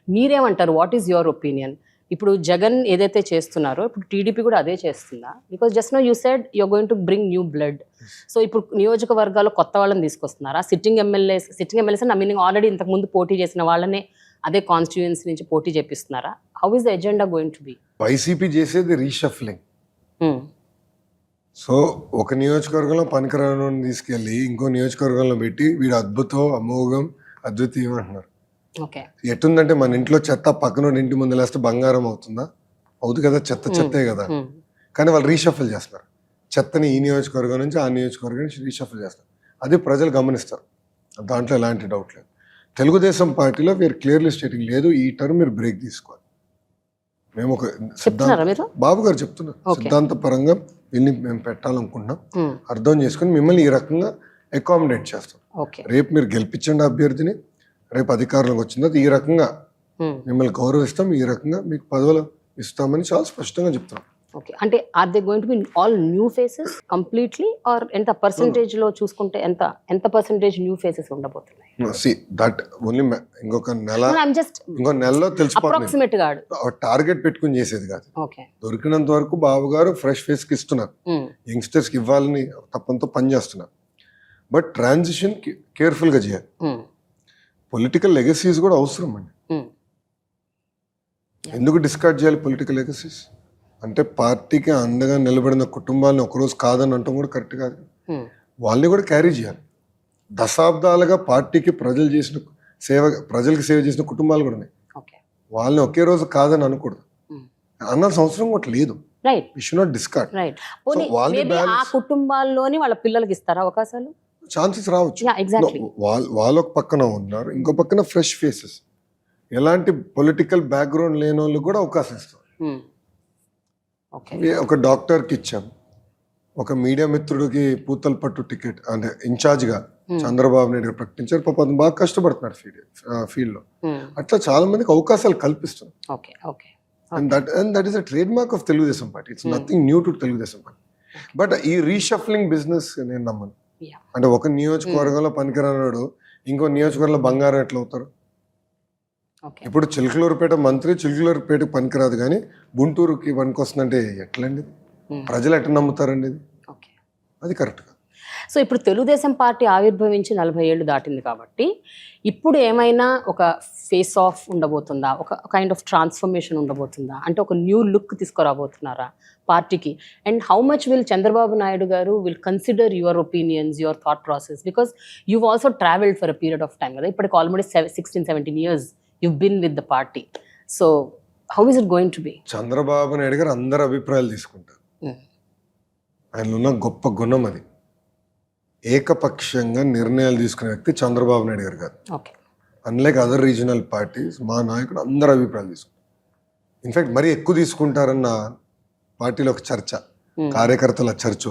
A: మీరేమంటారు? What is your opinion? ఇప్పుడు జగన్ ఏదైతే చేస్తున్నారో ఇప్పుడు టీడీపీ కూడా అదే చేస్తుందా? Because just now you said you're going to bring new blood. So ఇప్పుడు నియోజకవర్గాల్లో కొత్త వాళ్ళని తీసుకొస్తున్నారా? సిట్టింగ్ ఎమ్మెల్యేస్ నా మీనింగ్ ఆల్రెడీ ఇంతకుముందు పోటీ చేసిన వాళ్ళనే అదే కాన్స్టిట్యుయెన్సీ నుంచి పోటీ చేపిస్తున్నారా? How is the agenda going to be?
B: YCP చేసేది రీషఫ్లింగ్. సో ఒక నియోజకవర్గంలో పనికిరాని తీసుకెళ్ళి ఇంకో నియోజకవర్గంలో పెట్టి వీడు అద్భుతం, అమోఘం, అద్వితీయం అంటున్నారు.
A: ఓకే.
B: ఎట్టుందంటే మన ఇంట్లో చెత్త పక్కన ఇంటి ముందు లేస్తే బంగారం అవుతుందా? అవుతుంది కదా, చెత్తే కదా. కానీ వాళ్ళు రీషఫల్ చేస్తున్నారు. చెత్తని ఈ నియోజకవర్గం నుంచి ఆ నియోజకవర్గం నుంచి రీషఫల్ చేస్తారు. అది ప్రజలు గమనిస్తారు, దాంట్లో ఎలాంటి డౌట్ లేదు. తెలుగుదేశం పార్టీలో వీరు క్లియర్లీ స్టేటింగ్ లేదు, ఈ టర్మ్ మీరు బ్రేక్ తీసుకోవాలి. మేము ఒక బాబు గారు చెప్తున్నారు, సిద్ధాంతపరంగా వీళ్ళని మేము పెట్టాలనుకుంటున్నాం, అర్థం చేసుకుని మిమ్మల్ని ఈ రకంగా అకామిడేట్ చేస్తాం. రేపు మీరు గెలిపించండి అభ్యర్థిని, రేపు అధికారంలోకి వచ్చిన తర్వాత ఈ రకంగా మిమ్మల్ని గౌరవిస్తాం, ఈ రకంగా మీకు పదవులు ఇస్తామని చాలా స్పష్టంగా చెప్తున్నాం.
A: ఓకే. అంటే are they going to be all new faces completely, or ఎంత పర్సెంటేజ్ లో చూసుకుంటే ఎంత పర్సెంటేజ్ న్యూ ఫేసెస్ ఉండబోతున్నాయి?
B: See that only ఇంకొక నెలలో
A: అప్రాక్సిమేట్ గా
B: టార్గెట్ పెట్టుకుని చేసేది కాదు.
A: ఓకే.
B: దొరికినంత వరకు బాబు గారు ఫ్రెష్ ఫేస్ కి ఇస్తున్నారు, యంగ్స్టర్స్ కి ఇవ్వాలని తప్పంతో పని చేస్తున్నారు. బట్ ట్రాన్సిషన్ కేర్ఫుల్ గా చేయాలి. పొలిటికల్ లెగసీస్ కూడా అవసరం అండి. ఎందుకు డిస్కార్డ్ చేయాలి పొలిటికల్ లెగసీస్? అంటే పార్టీకి అండగా నిలబడిన కుటుంబాలను ఒకరోజు కాదని అంటాం కూడా కరెక్ట్ కాదు. వాళ్ళని కూడా క్యారీ చేయాలి. దశాబ్దాలుగా పార్టీకి ప్రజలకి సేవ చేసిన కుటుంబాలు కూడా ఉన్నాయి. వాళ్ళని ఒకే రోజు కాదని అనకూడదు, అనాల్సిన అవసరం కూడా లేదు.
A: కుటుంబాల్లోని వాళ్ళ పిల్లలకి ఇస్తారా అవకాశాలు?
B: ఛాన్సెస్ రావచ్చు. వాళ్ళ పక్కన ఉన్నారు, ఇంకో పక్కన ఫ్రెష్ ఫేసెస్, ఎలాంటి పొలిటికల్ బ్యాక్గ్రౌండ్ లేని వాళ్ళు కూడా అవకాశం ఇస్తారు. ఒక డాక్టర్కి ఇచ్చాం, ఒక మీడియా మిత్రుడికి పూతలపట్టు టికెట్ అంటే ఇన్ఛార్జ్గా చంద్రబాబు నాయుడు గారు ప్రకటించారు. పాప బాగా కష్టపడుతున్నారు ఫీల్డ్లో. అట్లా చాలా మందికి అవకాశాలు కల్పిస్తున్నారు. That is a trade mark of Telugu Desam party. It's nothing new to Telugu Desam party. But ఈ రీషఫ్లింగ్ బిజినెస్ నేను నమ్మను. అంటే ఒక నియోజకవర్గంలో పనికిరానాడు ఇంకో నియోజకవర్గంలో బంగారం ఎట్లా అవుతారు? ఇప్పుడు చిలకలూరుపేట మంత్రి చిలకలూరుపేట పనికిరాదు కానీ గుంటూరుకి పనికొస్తుందంటే ఎట్లండి? ప్రజలు ఎట్లా నమ్ముతారండి? అది కరెక్ట్ కాదు.
A: సో ఇప్పుడు తెలుగుదేశం పార్టీ ఆవిర్భవించి 40 ఏళ్ళు దాటింది కాబట్టి ఇప్పుడు ఏమైనా ఒక ఫేస్ ఆఫ్ ఉండబోతుందా? ఒక కైండ్ ఆఫ్ ట్రాన్స్ఫర్మేషన్ ఉండబోతుందా? అంటే ఒక న్యూ లుక్ తీసుకురాబోతున్నారా పార్టీకి? And how much will Chandrababu Naidu గారు will consider your opinions, your thought process? Because you've also traveled for a period of time కదా, ఇప్పటికి almost 16-17 years you've been with the party. So how is it going to be?
B: Chandrababu Naidu గారు అందరి అభిప్రాయాలు తీసుకుంటారు. ఆయనలో ఉన్న గొప్ప గుణం అది. ఏకపక్షంగా నిర్ణయాలు తీసుకునే వ్యక్తి చంద్రబాబు నాయుడు గారు కాదు. అన్లైక్ అదర్ రీజనల్ పార్టీస్, మా నాయకుడు అందరు అభిప్రాయాలు తీసుకుంటారు. ఇన్ఫాక్ట్ మరీ ఎక్కువ తీసుకుంటారన్న పార్టీలో ఒక చర్చ, కార్యకర్తల చర్చ.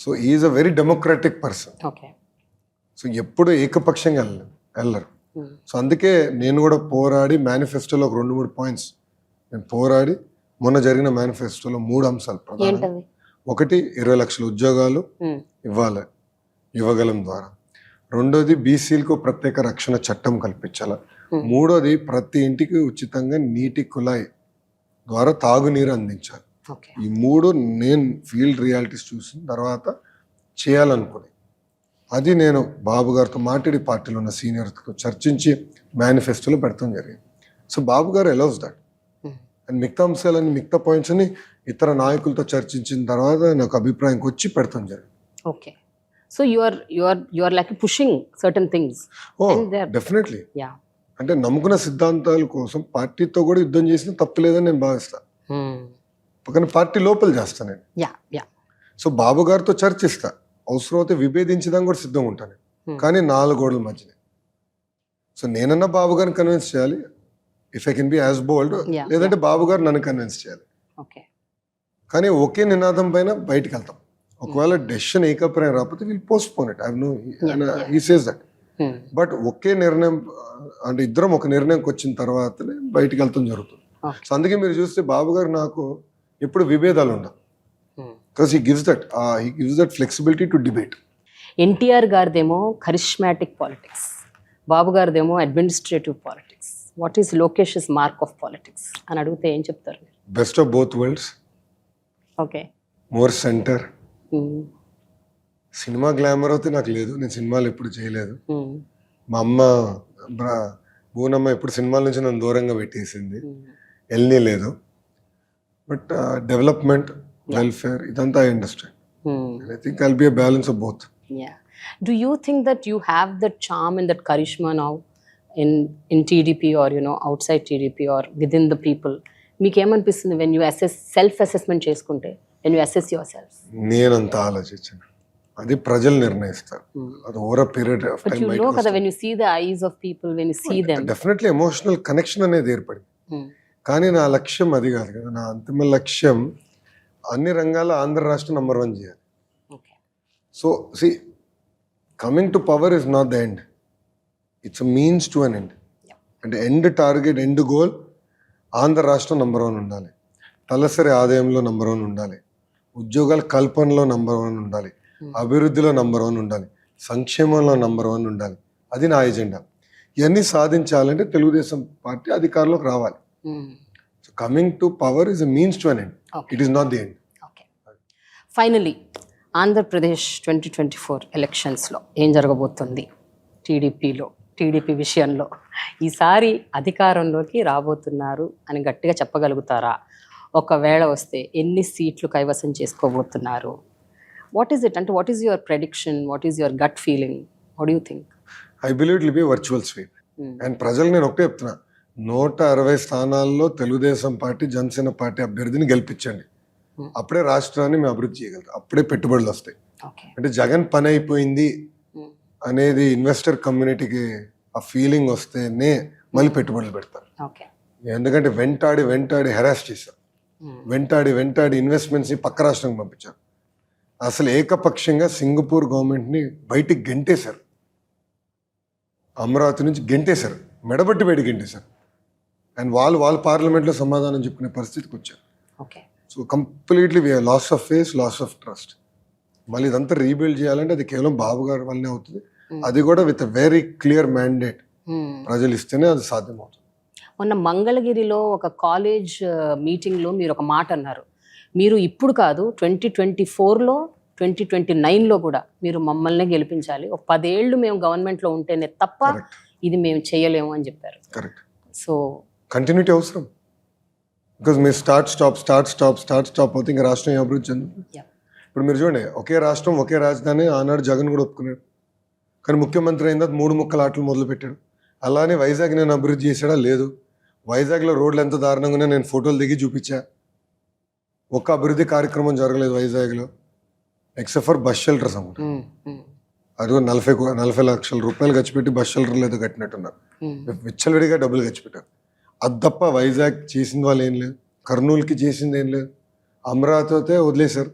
B: So is a very democratic person. So ఎప్పుడు ఏకపక్షంగా వెళ్ళరు. సో అందుకే నేను కూడా పోరాడి మేనిఫెస్టోలో ఒక 2-3 పాయింట్స్ నేను పోరాడి మొన్న జరిగిన మేనిఫెస్టోలో 3 అంశాలు ప్రధానం. ఒకటి 20 లక్షల ఉద్యోగాలు ఇవ్వాలి యువగలం ద్వారా. రెండోది బీసీలకు ప్రత్యేక రక్షణ చట్టం కల్పించాలి. మూడోది ప్రతి ఇంటికి ఉచితంగా నీటి కుళాయి ద్వారా తాగునీరు అందించాలి. ఈ 3 నేను ఫీల్డ్ రియాలిటీస్ చూసిన తర్వాత చేయాలనుకుని అది నేను బాబు గారితో మాట్లాడి పార్టీలో ఉన్న సీనియర్స్తో చర్చించి మేనిఫెస్టోలో పెడతాం జరిగింది. సో బాబు గారు అలౌస్ దట్. అండ్ మిగతా అంశాలని మిగతా పాయింట్స్ని ఇతర నాయకులతో చర్చించిన తర్వాత నాకు అభిప్రాయంకి వచ్చి పెడతాం జరిగింది.
A: Okay. So you are like pushing certain things.
B: Oh
A: And they're-
B: definitely.
A: Yeah.
B: అంటే నమ్ముకున్న సిద్ధాంతాల కోసం పార్టీతో కూడా యుద్ధం చేసిన తప్పు లేదని నేను భావిస్తాను. కానీ పార్టీ లోపల చేస్తాను నేను.
A: Yeah yeah.
B: సో బాబు గారితో చర్చిస్తా, అవసరం అయితే విభేదించడానికి కూడా సిద్ధంగా ఉంటాను నేను. కానీ 4 గోడల మధ్యనే. సో నేనన్నా బాబు గారిని కన్విన్స్ చేయాలి, if I can be as bold.
A: Yeah,
B: లేదంటే బాబు గారు నన్ను కన్విన్స్ చేయాలి.
A: ఓకే.
B: కానీ ఒకే నినాదం పైన బయటికి వెళ్తాం. ఒకవేళ డెసిషన్ ఏకప్రాయం రాకపోతే we'll postpone it. I know he says that. But ఒకే నిర్ణయం అంటే ఇద్దరం ఒక నిర్ణయంకి వచ్చిన తర్వాతనే బయటికి వెళ్తాం జరుగుతుంది.
A: Okay.
B: సో అందుకే మీరు చూస్తే బాబు గారు నాకు ఎప్పుడు విభేదాలు ఉండవు. Because he gives that flexibility to debate.
A: NTR గారిదేమో కరిష్మాటిక్ పాలిటిక్స్, బాబు గారిదేమో administrative politics. What is Lokesh mark of politics అని అడిగితే ఏం చెప్తారు?
B: Best of both worlds,
A: okay.
B: More centre. Cinema glamour అయితే నాకు లేదు, నేను సినిమాలు ఎప్పుడు చేయలేదు. మా అమ్మ బూనమ్మ ఎప్పుడు సినిమాల నుంచి నన్ను దూరంగా పెట్టేసింది, వెళ్ళనే లేదు. బట్ డెవలప్మెంట్, వెల్ఫేర్ ఇదంతా I understand. I think I'll be a balance of both.
A: Yeah. Do you think that you have that charm and that charisma now in TDP or outside TDP or within the people? మీకు ఏమనిపిస్తుంది when you assess self assessment చేసుకుంటే, when you assess yourself?
B: నేనంత ఆలోచించాను, అది ప్రజలు నిర్ణయిస్తారు. అది over period of
A: But
B: time
A: you know kada when you see the eyes of people, when you see them.
B: Definitely emotional connection అనేది ఏర్పడింది. కానీ నా లక్ష్యం అది కాదు కదా. నా అంతిమ లక్ష్యం అన్ని రంగాల ఆంధ్ర రాష్ట్రం నంబర్ 1 చేయాలి.
A: Okay.
B: So see, coming to power is not the end, it's a means to an end. అంటే end target, end goal Andhra రాష్ట్రం నంబర్ 1 ఉండాలి, తలసరి ఆదాయంలో నంబర్ 1 ఉండాలి, ఉద్యోగాల కల్పనలో నంబర్ 1 ఉండాలి, అభివృద్ధిలో నంబర్ 1 ఉండాలి, సంక్షేమంలో నంబర్ 1 ఉండాలి. అది నా ఎజెండా. ఇవన్నీ సాధించాలంటే తెలుగుదేశం పార్టీ అధికారంలోకి రావాలి. So coming to power is a means to an end, it is not the end.
A: Okay. Finally Andhra Pradesh 2024 ఎలక్షన్స్లో ఏం జరగబోతుంది టీడీపీ విషయంలో? ఈసారి అధికారంలోకి రాబోతున్నారు అని గట్టిగా చెప్పగలుగుతారా? ఒకవేళ వస్తే ఎన్ని సీట్లు కైవసం చేసుకోబోతున్నారు? What is it? అంటే what is your prediction? What is your gut feeling? What you think?
B: I believe it will be virtual sweep. And ప్రజలు నేను ఒకటే చెప్తున్నా, 160 స్థానాల్లో తెలుగుదేశం పార్టీ, జనసేన పార్టీ అభ్యర్థిని గెలిపించండి. అప్పుడే రాష్ట్రాన్ని మేము అభివృద్ధి చేయగలుగుతాం, అప్పుడే పెట్టుబడులు వస్తాయి. అంటే జగన్ పని అయిపోయింది అనేది ఇన్వెస్టర్ కమ్యూనిటీకి ఆ ఫీలింగ్ వస్తేనే మళ్ళీ పెట్టుబడులు పెడతారు. ఎందుకంటే వెంటాడి హెరాస్ చేశారు, వెంటాడి ఇన్వెస్ట్మెంట్స్ని పక్క రాష్ట్రానికి పంపించారు. అసలు ఏకపక్షంగా సింగపూర్ గవర్నమెంట్ని బయటికి గెంటేశారు, అమరావతి నుంచి గెంటేశారు, మెడబట్టి బయట గెంటేశారు. అండ్ వాళ్ళు పార్లమెంట్లో సమాధానం చెప్పుకునే పరిస్థితికి వచ్చారు. So completely loss of face, loss of trust. మళ్ళీ ఇదంతా రీబిల్డ్ చేయాలంటే అది కేవలం బాబు గారి వల్లనే అవుతుంది. అది కూడా విత్ వెరీ క్లియర్ మ్యాండేట్ ప్రజలు ఇస్తేనే అది సాధ్యమవుతుంది.
A: మొన్న మంగళగిరిలో ఒక కాలేజ్ మీటింగ్లో మీరు ఒక మాట అన్నారు, మీరు ఇప్పుడు కాదు 2024లో 2029లో కూడా మీరు మమ్మల్ని గెలిపించాలి, ఒక 10 ఏళ్ళు మేము గవర్నమెంట్లో ఉంటేనే తప్ప ఇది మేము చేయలేము అని చెప్పారు.
B: కరెక్ట్.
A: సో
B: కంటిన్యూటీ అవసరం. బికాజ్ మీరు స్టాప్ అవుతే ఇంకా రాష్ట్రం అభివృద్ధి చెందుతుంది. ఇప్పుడు మీరు చూడండి, ఒకే రాష్ట్రం ఒకే రాజధాని ఆనాడు జగన్ కూడా ఒప్పుకున్నాడు. కానీ ముఖ్యమంత్రి అయిన తర్వాత 3 ముక్కల ఆటలు మొదలు పెట్టాడు. అలానే వైజాగ్ నేను అభివృద్ధి చేసాడా? లేదు. వైజాగ్లో రోడ్లు ఎంత దారుణంగా నేను ఫోటోలు దిగి చూపించా. ఒక్క అభివృద్ధి కార్యక్రమం జరగలేదు వైజాగ్లో, ఎక్సెప్ట్ ఫర్ బస్ షెల్టర్స్ అన్నమాట. అది 40 లక్షల రూపాయలు ఖర్చు పెట్టి బస్ షెల్టర్లు ఏదో కట్టినట్టున్నారు, విచ్చలవిడిగా డబ్బులు ఖర్చు పెట్టారు. అది తప్ప వైజాగ్ చేసింది వాళ్ళు ఏం లేదు, కర్నూలుకి చేసింది ఏం లేదు, అమరావతి అయితే వదిలేశారు.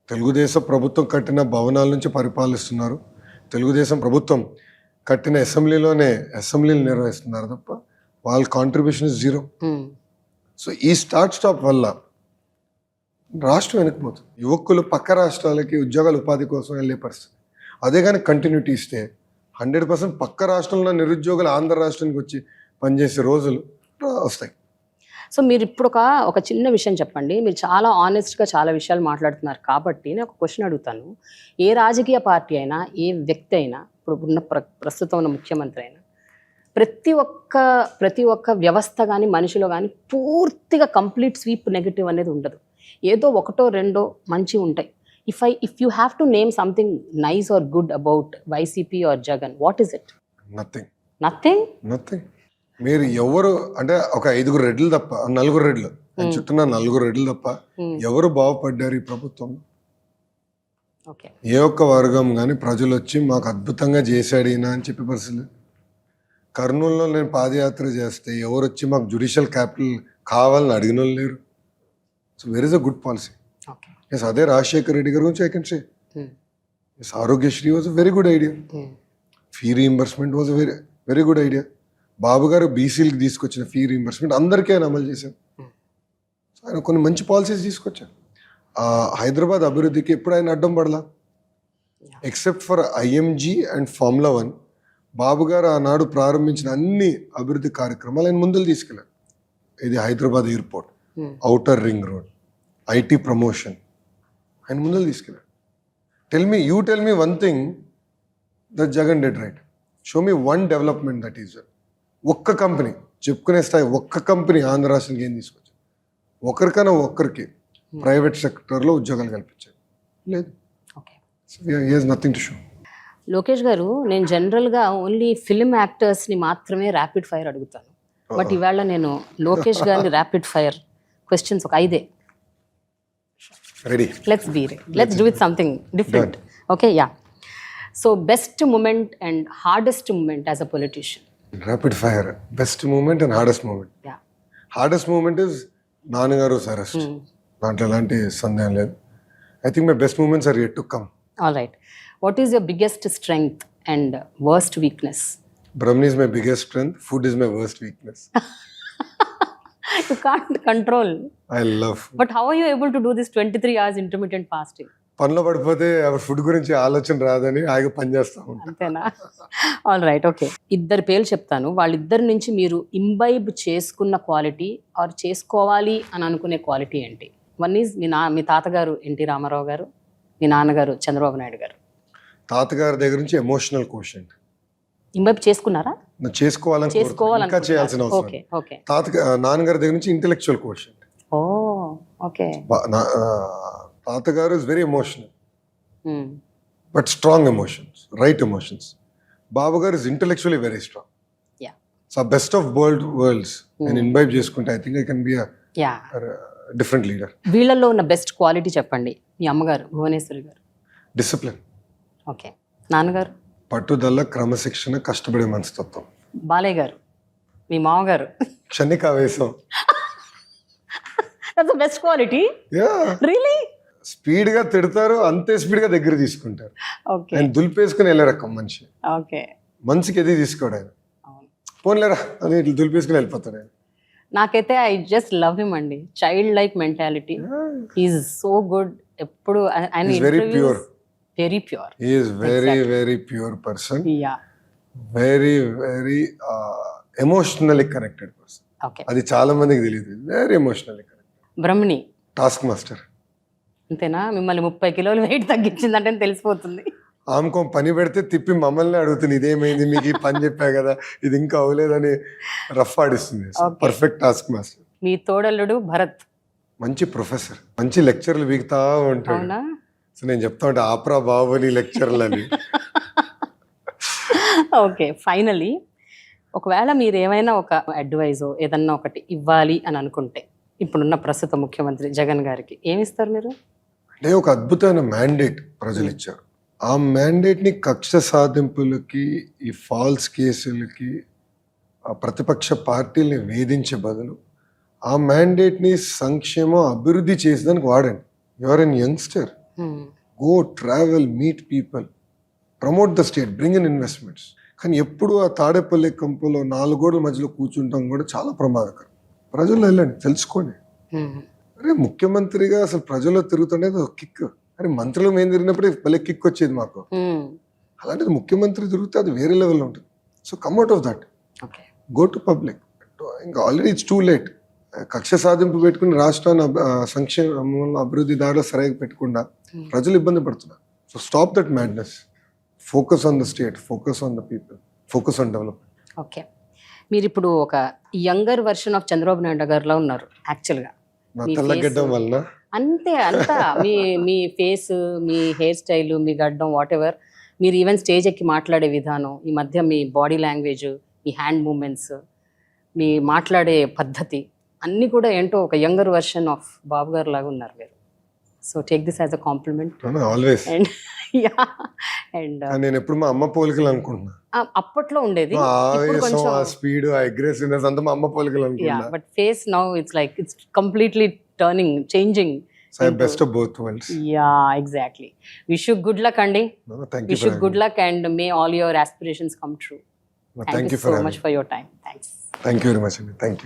B: తెలుగుదేశం ప్రభుత్వం కట్టిన భవనాల నుంచి పరిపాలిస్తున్నారు, తెలుగుదేశం ప్రభుత్వం కట్టిన అసెంబ్లీలు నిర్వహిస్తున్నారు తప్ప వాళ్ళ కాంట్రిబ్యూషన్ ఇస్ 0. సో ఈ స్టాప్ వల్ల రాష్ట్రం వెనక్కిపోతుంది. యువకులు పక్క రాష్ట్రాలకి ఉద్యోగాల ఉపాధి కోసం వెళ్ళే పరిస్థితి. అదే కానీ కంటిన్యూటీ ఇస్తే 100% పక్క రాష్ట్రంలో నిరుద్యోగులు ఆంధ్ర రాష్ట్రానికి వచ్చి పనిచేసే రోజులు వస్తాయి.
A: సో మీరు ఇప్పుడు ఒక చిన్న విషయం చెప్పండి. మీరు చాలా ఆనెస్ట్గా చాలా విషయాలు మాట్లాడుతున్నారు కాబట్టి నేను ఒక క్వశ్చన్ అడుగుతాను. ఏ రాజకీయ పార్టీ అయినా, ఏ వ్యక్తి అయినా, ఇప్పుడు ఉన్న ప్రస్తుతం ఉన్న ముఖ్యమంత్రి అయినా, ప్రతి ఒక్క వ్యవస్థ కానీ మనిషిలో కానీ పూర్తిగా కంప్లీట్ స్వీప్ నెగిటివ్ అనేది ఉండదు. ఏదో 1, 2 మంచి ఉంటాయి. if you have to name something nice or good about YCP or Jagan, what is it?
B: Nothing
A: Nothing?
B: Nothing. మీరు ఎవరు అంటే ఒక 5 రెడ్లు తప్ప 4 రెడ్లు నేను చుట్టూన్న 4 రెడ్లు తప్ప ఎవరు బాగుపడ్డారు ఈ ప్రభుత్వంలో?
A: Okay.
B: ఏ ఒక్క వర్గం కానీ ప్రజలు వచ్చి మాకు అద్భుతంగా చేశాడు ఈయన అని చెప్పే పరిస్థితి. కర్నూలులో నేను పాదయాత్ర చేస్తే ఎవరు వచ్చి మాకు జ్యుడిషియల్ క్యాపిటల్ కావాలని అడిగిన వాళ్ళు లేరు. So where is a good policy.
A: Okay.
B: Yes, అదే రాజశేఖర్ రెడ్డి గారి గురించి I can say yes, Aarogyasri was a very good idea. Fee reimbursement was a very good idea. Babu గారు బీసీలకు తీసుకొచ్చిన ఫీ రీయింబర్స్మెంట్ అందరికీ ఆయన అమలు చేశారు. ఆయన కొన్ని మంచి పాలసీస్ తీసుకొచ్చారు. హైదరాబాద్ అభివృద్ధికి ఎప్పుడు ఆయన అడ్డం పడలా, except for IMG and formula 1. Babu గారు ఆనాడు ప్రారంభించిన అన్ని అభివృద్ధి కార్యక్రమాలు ఆయన ముందుకు తీసుకెళ్ళారు. ఇది Hyderabad airport, outer ring road, IT promotion, ఆయన ముందుకు తీసుకెళ్ళారు. Tell me one thing that Jagan dead right. Show me one development that is ఒక్క కంపెనీ చెప్పుకునే స్థాయి ఒక్క కంపెనీ ఆంధ్ర రాష్ట్రానికి ఏం తీసుకొచ్చారు? ఒకరికైనా ఒక్కరికి ప్రైవేట్ సెక్టర్లో ఉద్యోగాలు కల్పించారు లేదు. Nothing to show.
A: లోకేష్ గారు, నేను జనరల్గా ఓన్లీ ఫిల్మ్ యాక్టర్స్ని మాత్రమే ర్యాపిడ్ ఫైర్ అడుగుతాను. బట్ ఇవాళ నేను లోకేష్ గారిని ర్యాపిడ్ ఫైర్ క్వశ్చన్స్ ఒక 5
B: ready.
A: Let's do with something different. Okay, yeah. So best moment and hardest moment as a politician.
B: Rapid fire. Best moment and hardest moment.
A: Yeah.
B: Hardest moment is నాన్నగారు arrest. దాంట్లో ఎలాంటి సందేహం లేదు. I think my best moments are yet to come.
A: All right. What is your biggest strength and worst weakness?
B: Brahmani is my biggest strength. Food is my worst weakness.
A: You can't control.
B: I love food.
A: But how are you able to do this 23 hours intermittent fasting?
B: పనిలో పడిపోతే food గురించి ఆలోచన రాదని ఆగి పని చేస్తా ఉంటాను.
A: అంతేనా? All right, okay. 2 పేర్లు చెప్తాను. వాళ్ళిద్దరి నుంచి మీరు ఇంబైబ్ చేసుకున్న క్వాలిటీ ఆర్ చేసుకోవాలి అని అనుకునే క్వాలిటీ ఏంటి? వన్ ఈజ్ మీ తాతగారు ఎన్టీ రామారావు గారు, మీ నాన్నగారు చంద్రబాబు నాయుడు గారు.
B: తాతగారి దగ్గర నుంచి ఎమోషనల్ కోషెంట్
A: ఇంబైబ్ చేసుకున్నారా?
B: చేసుకోవాలని ఇంకా చేయాల్సిన అవసరం.
A: Okay, okay.
B: నాన్నగారి దగ్గర నుంచి ఇంటెలెక్చువల్ కోషెంట్.
A: Oh, okay.
B: తాతగారు is very emotional but strong emotions, right emotions. Babu గారు is intellectually very strong.
A: Yeah.
B: So best of worlds నేను ఇన్వైట్ చేసుకుంటే I think I can be
A: a
B: different leader.
A: వీళ్ళల్లో ఉన్న best quality చెప్పండి. మీ అమ్మగారు భువనేశ్వరి గారు.
B: డిసిప్లిన్.
A: ఓకే. నాన్నగారు?
B: పట్టుదల, క్రమశిక్షణ, కష్టపడే మనస్తత్వం.
A: బాలయ్య గారు, మీ మామగారు?
B: క్షణికావేశం.
A: That's the best quality.
B: Yeah,
A: really.
B: Speed గా తిడతారు, అంతే స్పీడ్ గా దగ్గర తీసుకుంటారు.
A: ఓకే.
B: ఆయన దులిపేసుకుని వెళ్ళే రకం మనిషి.
A: ఓకే.
B: మనసుకి ఎది తీసుకోడు ఆయన. పోన్లేరా అని ఇట్లా దులిపేసుకుని వెళ్ళిపోతాడు ఆయన.
A: నాకైతే ఐ జస్ట్ లవ్ హిమ్ అండి. Child like mentality. Is so good. ఎప్పుడు
B: very pure.
A: Very pure.
B: He is very pure person.
A: Yeah.
B: Very emotionally connected person.
A: Okay.
B: అది చాలా మందికి తెలియదు. Very emotionally connected.
A: Brahmani
B: task master.
A: అంతేనా? మిమ్మల్ని 30 కిలోలు వెయిట్ తగ్గించిందంటే తెలిసిపోతుంది.
B: ఆమెకో పని పెడితే తిప్పి మమ్మల్ని అడుగుతుంది, ఇదేమైంది మీకు, ఈ పని చెప్పా కదా, ఇది ఇంకా అవ్వలేదని రఫ్ ఆడిస్తుంది. Perfect task master.
A: మీ తోడల్లుడు భరత్
B: మంచి ప్రొఫెసర్, మంచి లెక్చర్లు వీగుతా ఉంటాడు.
A: అవునా?
B: సో నేను చెప్తా ఉంటా, ఆప్రా బాబుని లెక్చర్లని.
A: ఓకే. ఫైనలీ, ఒకవేళ మీరు ఏమైనా ఒక అడ్వైజో ఏదన్నా ఒకటి ఇవ్వాలి అని అనుకుంటే ఇప్పుడున్న ప్రస్తుత ముఖ్యమంత్రి జగన్ గారికి ఏమిస్తారు మీరు?
B: అంటే ఒక అద్భుతమైన మ్యాండేట్ ప్రజలు ఇచ్చారు. ఆ మ్యాండేట్ని కక్ష సాధింపులకి, ఈ ఫాల్స్ కేసులకి, ఆ ప్రతిపక్ష పార్టీల్ని వేధించే బదులు ఆ మ్యాండేట్ని సంక్షేమం, అభివృద్ధి చేసేదానికి వాడండి. Your an youngster. Go travel, meet people, promote the state, bring in investments. కానీ ఎప్పుడు ఆ తాడేపల్లి కంపులో 4 గోడల మధ్యలో కూర్చుంటాం కూడా చాలా ప్రమాదకరం. ప్రజల్లో వెళ్ళండి, తెలుసుకోండి. అరే ముఖ్యమంత్రిగా అసలు ప్రజల్లో తిరుగుతుండేది ఒక కిక్. అరే మంత్రులు మేము తిరిగినప్పుడు భలే కిక్ వచ్చేది మాకు. అలాంటిది ముఖ్యమంత్రి తిరిగితే అది వేరే లెవెల్లో ఉంటుంది. So come out of that, go to public. ఇంకా ఆల్రెడీ ఇట్స్ టూ లేట్. కక్ష సాధింపు పెట్టుకుని రాష్ట్రాన్ని సంక్షేమ అభివృద్ధి దారిలో సరిగా పెట్టకుండా ప్రజలు ఇబ్బంది పడుతున్నారు. So stop that madness. Focus on the state, focus on the people, focus on development.
A: Okay. మీరు ఇప్పుడు ఒక younger version of Chandrababu Naidu గారిలో ఉన్నారు యాక్చువల్గా.
B: నా
A: మీ
B: తెల్లగడ్డం
A: face-
B: వలన
A: అంతే అంతా మీ ఫేస్, మీ హెయిర్ స్టైల్, మీ గడ్డం, వాట్ ఎవర్, మీరు ఈవెన్ స్టేజ్ ఎక్కి మాట్లాడే విధానం, ఈ మధ్య మీ బాడీ లాంగ్వేజ్, మీ హ్యాండ్ మూమెంట్స్, మీ మాట్లాడే పద్ధతి అన్నీ కూడా ఏంటో ఒక యంగర్ వర్షన్ ఆఫ్ బాబు గారు లాగా ఉన్నారు మీరు. So take this as a compliment.
B: Always.
A: And yeah and
B: నేను ఎప్పుడు మా అమ్మ పోలికలు అనుకుంటున్నా.
A: అప్పట్లో ఉండేది,
B: ఆ
A: ఇప్పుడు
B: ఆవేశం,
A: కొంచెం
B: ఆ స్పీడ్, ఆ అగ్రెసివ్నెస్ అంతా మా అమ్మ పోలికలు
A: యా,
B: అనుకుంటున్నా.
A: But face now it's like it's completely turning, changing.
B: So I best of both worlds.
A: Yeah, exactly. Wish you good luck అండి.
B: Thank
A: Wish
B: you
A: you good luck and may all your aspirations come true. Thank you
B: for
A: so much for your time. Thanks.
B: Thank you very much అండి. Thank you.